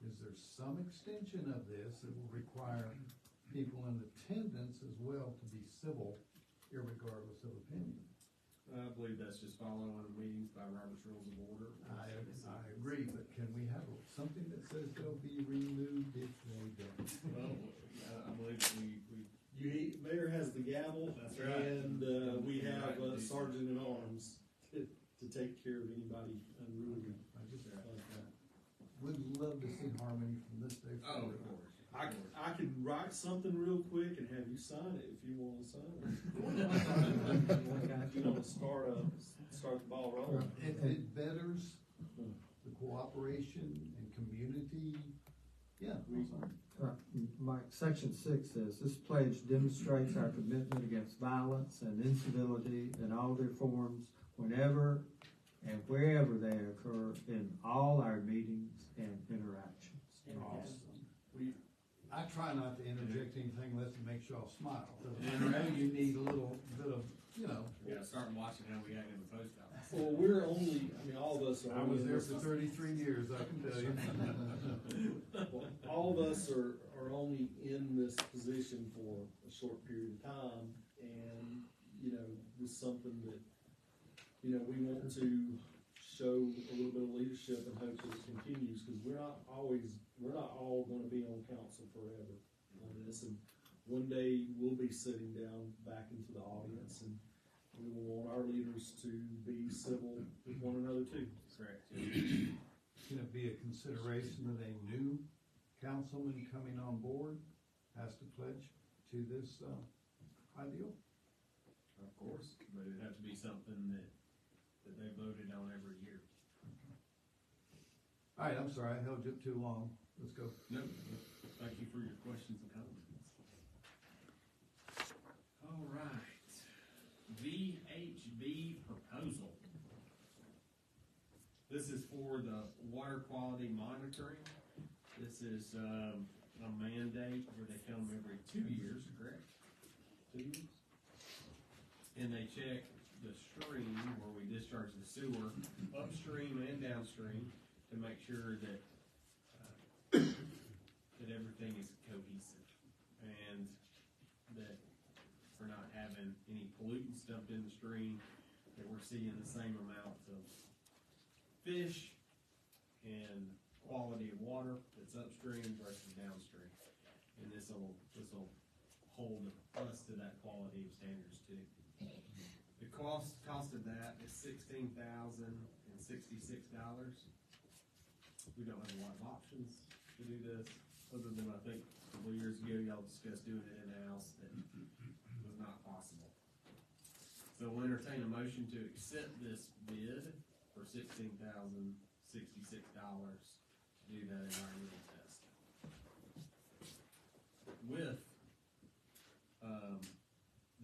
Is there some extension of this that will require people in attendance as well to be civil, irregardless of opinion? I believe that's just following meetings by Robert's Rules of Order. I agree, but can we have something that says they'll be removed if they don't? Well, I believe Mayor has the gavel. That's right. And we You're have right. a sergeant at arms to take care of anybody unruly. I just like that. would love to see harmony from this day Oh, forward. of course. I could write something real quick and have you sign it if you want to sign it. Start the ball rolling. It betters the cooperation and community. Yeah. Mike, section 6 says, this pledge demonstrates our commitment against violence and incivility in all their forms, whenever and wherever they occur in all our meetings and interactions. Awesome. I try not to interject anything unless it makes y'all smile. I know you need a little bit of, Yeah, start watching how we act in the post office. Well, we're only, all of us are. I was there for 33 years, I can tell you. Well, all of us are only in this position for a short period of time, and, this is something that, we want to show a little bit of leadership and hope that it continues, because we're not all gonna be on council forever on this, and one day we'll be sitting down back into the audience, and we will want our leaders to be civil with one another too. Correct. Can it be a consideration that a new councilman coming on board has to pledge to this ideal? Of course, but it'd have to be something that they voted on every year. All right, I'm sorry, I held you up too long. Let's go. No, thank you for your questions and comments. All right, VHB proposal. This is for the water quality monitoring. This is a mandate where they come every 2 years, correct? 2 years? And they check the stream where we discharge the sewer upstream and downstream to make sure that that everything is cohesive and that we're not having any pollutants dumped in the stream, that we're seeing the same amount of fish and quality of water that's upstream versus downstream. And this'll hold us to that quality of standards too. The cost of that is $16,066. We don't have a lot of options to do this, other than I think a couple of years ago y'all discussed doing it in-house, that was not possible. So we'll entertain a motion to accept this bid for $16,066 to do that environmental test. With,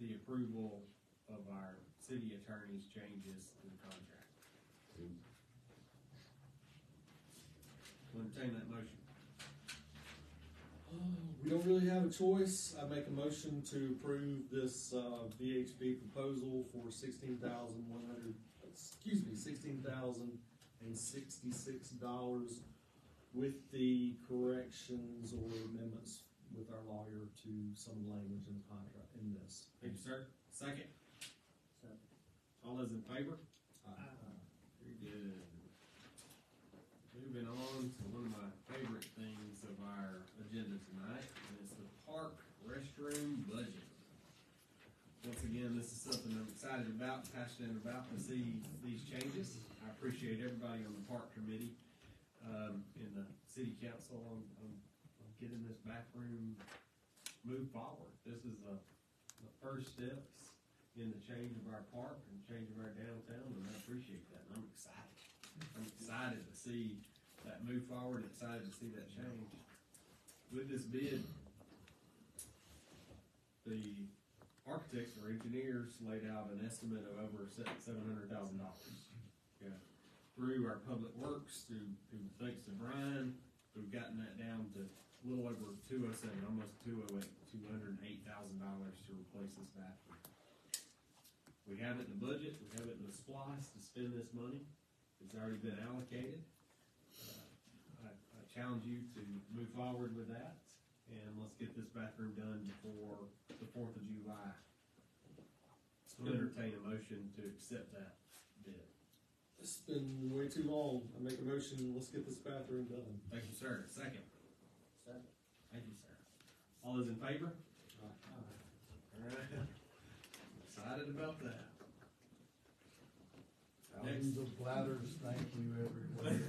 the approval of our city attorney's changes to the contract. We'll entertain that motion. We don't really have a choice. I make a motion to approve this, VHB proposal for $16,066 with the corrections or amendments with our lawyer to some language in the contract in this. Thank you, sir. Second? Second. All those in favor? Very good. Moving on to one of my favorite things of our agenda tonight, and it's the park restroom budget. Once again, this is something I'm excited about, passionate about, to see these changes. I appreciate everybody on the park committee, and the city council on getting this bathroom moved forward. This is the first steps in the change of our park and change of our downtown, and I appreciate that, and I'm excited. I'm excited to see that move forward, excited to see that change. With this bid, the architects or engineers laid out an estimate of over $700,000. Okay. Through our public works, through thanks to Brian, we've gotten that down to a little over almost $208,000 to replace this bathroom. We have it in the budget, we have it in the splice to spend this money. It's already been allocated. I challenge you to move forward with that, and let's get this bathroom done before the 4th of July. So entertain a motion to accept that bid. It's been way too long. I make a motion, let's get this bathroom done. Thank you, sir. Second. Second. Thank you, sir. All those in favor? Aye. All right. Excited about that. Thousands of bladders, thank you, everyone.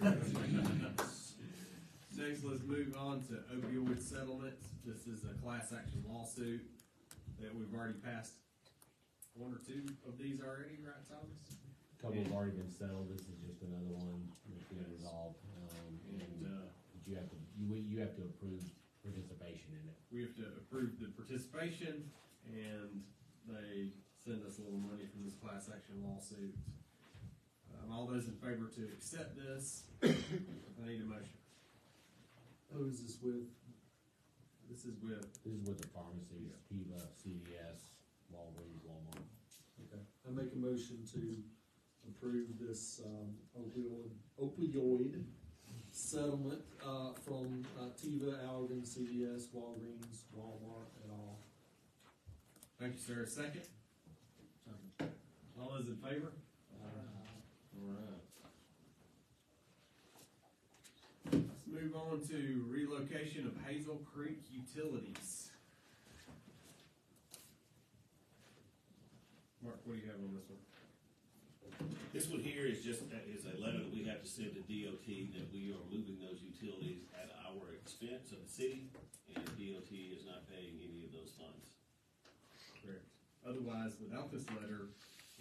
Next, let's move on to opioid settlements. This is a class action lawsuit that we've already passed one or two of these already, right, Thomas? A couple have already been settled, this is just another one that's been resolved, you have to approve participation in it. We have to approve the participation, and they send us a little money from this class action lawsuit. All those in favor to accept this, I need a motion. Who is this with? This is with the pharmacies, Tiva, CVS, Walgreens, Walmart. Okay. I make a motion to approve this, opioid settlement, from, Tiva, Allergan, CVS, Walgreens, Walmart, and all. Thank you, sir. Second? All those in favor? Alright. Let's move on to relocation of Hazel Creek Utilities. Mark, what do you have on this one? This one here is just, is a letter that we have to send to DOT that we are moving those utilities at our expense of the city, and DOT is not paying any of those funds. Correct. Otherwise, without this letter,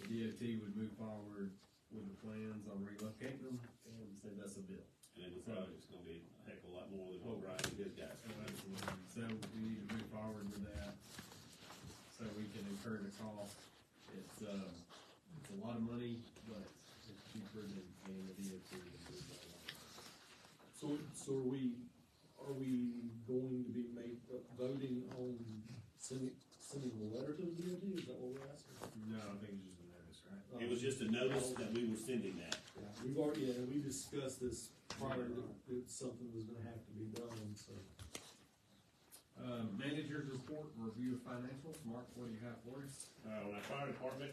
the DOT would move forward with the plans on relocating them and send us a bill. And then the project's gonna be a heck of a lot more than what Brian and his guys. Absolutely. So we need to move forward with that, so we can incur the cost. It's a lot of money, but it's cheaper than paying the DOT to move that along. So are we going to be voting on sending the letter to the DOT? Is that what we're asking? No, I think it's just a notice, right? It was just a notice that we were sending that. Yeah, we've already, we discussed this prior, that something was gonna have to be done, so. Manager's report, review of financials. Mark, what do you have for us? On our fire department,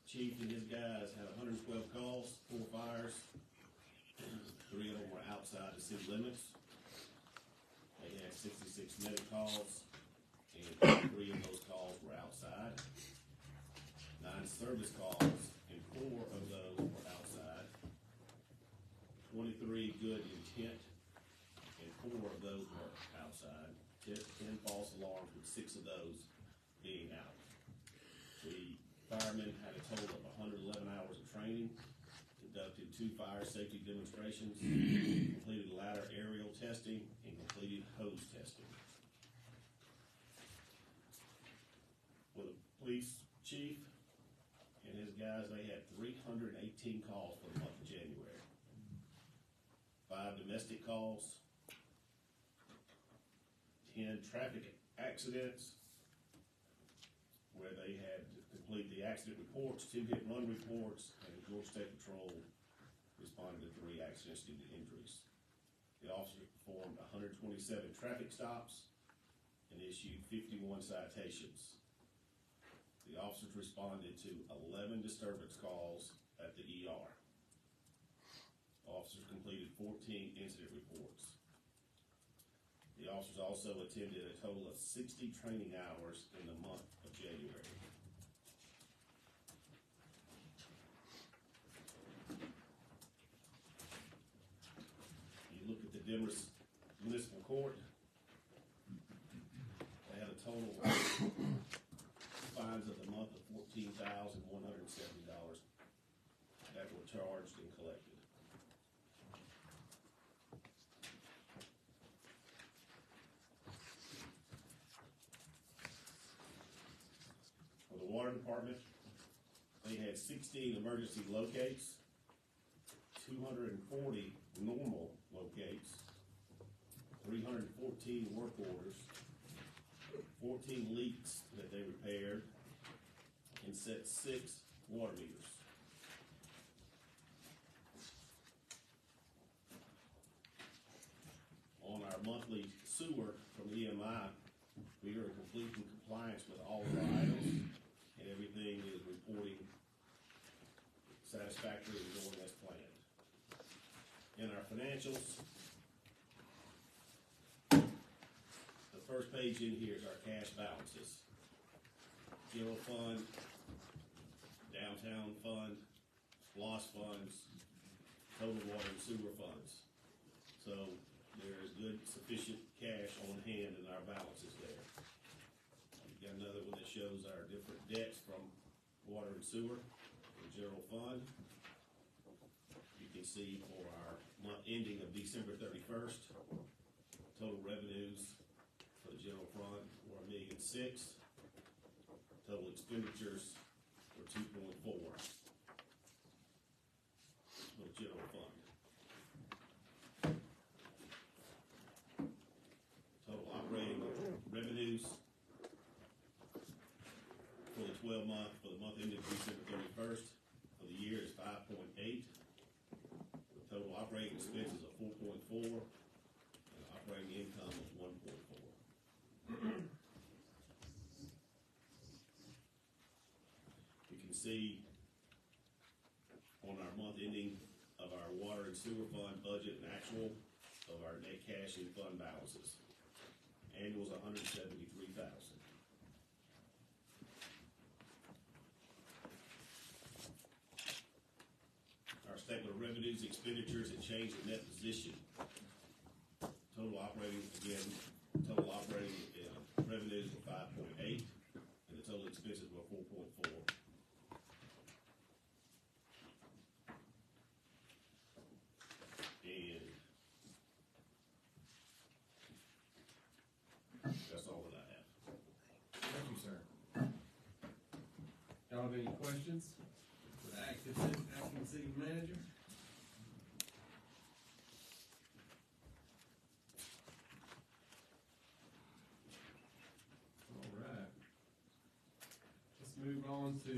chief and his guys had 112 calls, 4 fires. 3 of them were outside the city limits. They had 66 medic calls, and 3 of those calls were outside. 9 service calls, and 4 of those were outside. 23 good intent, and 4 of those were outside. 10 false alarms, with 6 of those being out. The firemen had a total of 111 hours of training, conducted 2 fire safety demonstrations, completed ladder aerial testing, and completed hose testing. For the police chief and his guys, they had 318 calls for the month of January. 5 domestic calls, 10 traffic accidents, where they had to complete the accident reports, 2 hit and run reports, and Georgia State Patrol responded to 3 accidents due to injuries. The officers performed 127 traffic stops and issued 51 citations. The officers responded to 11 disturbance calls at the ER. Officers completed 14 incident reports. The officers also attended a total of 60 training hours in the month of January. You look at the Demorest Municipal Court, they had a total fines of the month of $14,170 that were charged and collected. For the water department, they had 16 emergency locates, 240 normal locates, 314 work orders, 14 leaks that they repaired, and set 6 water meters. On our monthly sewer from EMI, we are in complete compliance with all of our items, and everything is reporting satisfactory and going as planned. In our financials, the first page in here is our cash balances. General fund, downtown fund, loss funds, total water and sewer funds. So there is good, sufficient cash on hand in our balances there. We've got another one that shows our different debts from water and sewer and general fund. You can see for our month ending of December 31st, total revenues for the general fund were $1,006,000. Total expenditures were 2.4 for the general fund. Total operating revenues for the 12-month, for the month ended December 31st for the year is 5.8. The total operating expenses of 4.4 and operating income of 1.4. You can see on our month ending of our water and sewer fund budget and actual of our net cash and fund balances. Annual's $173,000. Our statement of revenues, expenditures, and change in net position. Total operating, again, total operating revenues were 5.8, and the total expenses were 4.4. And that's all that I have. Thank you, sir. Y'all have any questions for the acting city manager? All right. Let's move on to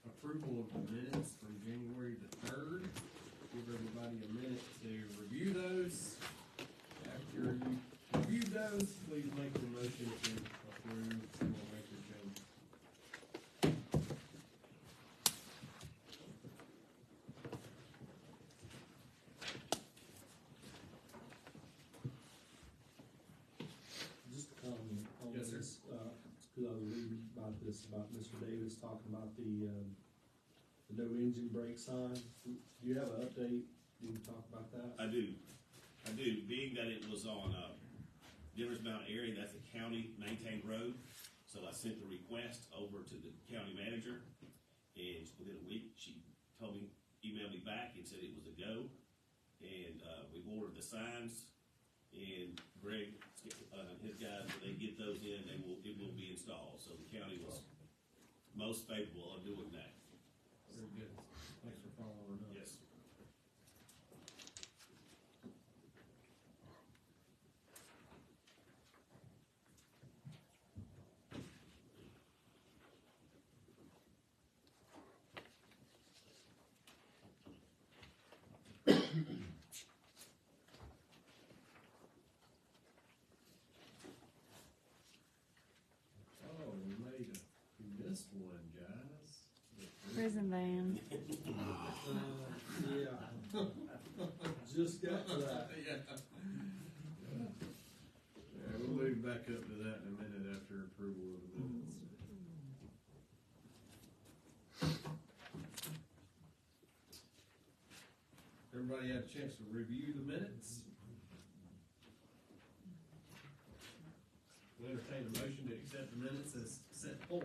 approval of the minutes from January the 3rd. Give everybody a minute to review those. After you this about Mr. Davis talking about the no engine brake sign. Do you have an update? You can talk about that? I do. Being that it was on, Demorest Mountain area, that's a county maintained road. So I sent the request over to the county manager, and within a week, she emailed me back and said it was a go. And, we've ordered the signs, and Greg, his guys, when they get those in, it will be installed. So the county was most favorable of doing that. Very good. Thanks for following up. Yes. Oh, we missed one, guys. Prison van. Yeah. Just got to that. Yeah, we'll move back up to that in a minute after approval of the minutes. Everybody had a chance to review the minutes? We'll entertain a motion to accept the minutes as set forth.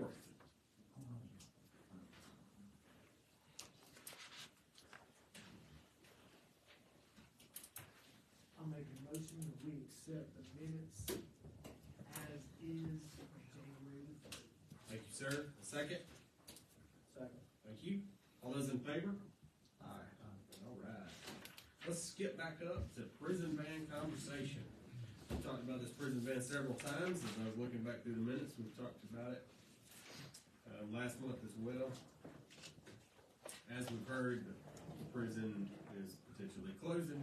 I'll make a motion that we accept the minutes as is for January the 3rd. Thank you, sir. A second? Second. Thank you. All those in favor? Aye. All right. Let's skip back up to prison van conversation. We've talked about this prison van several times. As I was looking back through the minutes, we've talked about it last month as well. As we've heard, the prison is potentially closing.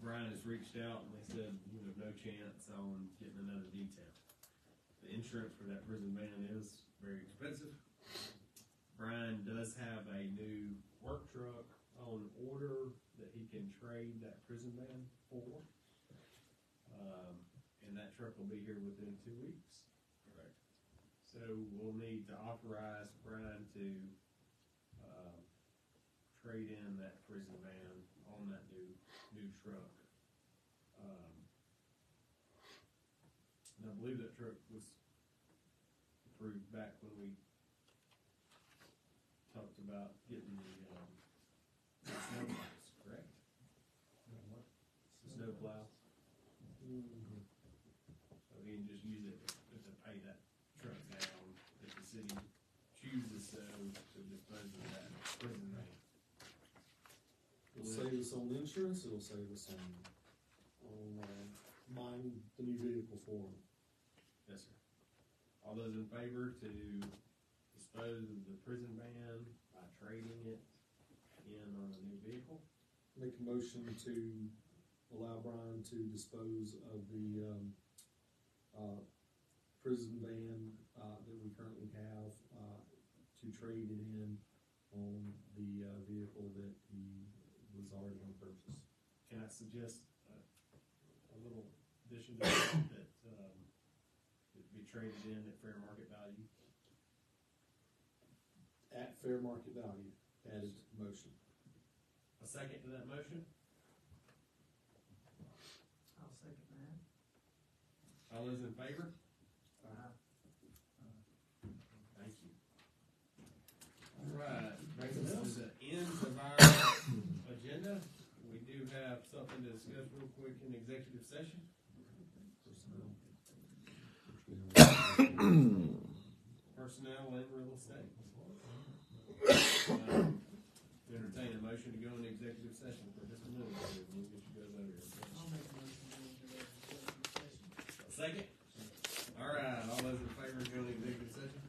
Brian has reached out and they said, no chance on getting another detail. The insurance for that prison van is very expensive. Brian does have a new work truck on order that he can trade that prison van for. And that truck will be here within 2 weeks. Correct. So we'll need to authorize Brian to, trade in that prison van on that new truck. And I believe that truck was approved back when we talked about getting the snow plows, correct? The snow plow. So we can just use it to pay that truck down if the city chooses to dispose of that prison van. It'll save us on insurance, it'll save us on buying the new vehicle for them. Yes, sir. All those in favor to dispose of the prison van by trading it in on a new vehicle? Make a motion to allow Brian to dispose of the, prison van, that we currently have, to trade it in on the, vehicle that he was already gonna purchase. Can I suggest a little addition to that, it be traded in at fair market value? At fair market value, added to the motion. A second to that motion? I'll second that. All those in favor? Aye. Thank you. All right, brings us to the end of our agenda. We do have something to discuss real quick in executive session. Personnel and real estate. Entertain a motion to go into executive session for just a minute. We'll get you guys over here. I'll make a motion to go into executive session. A second? All right, all those in favor of going to executive session?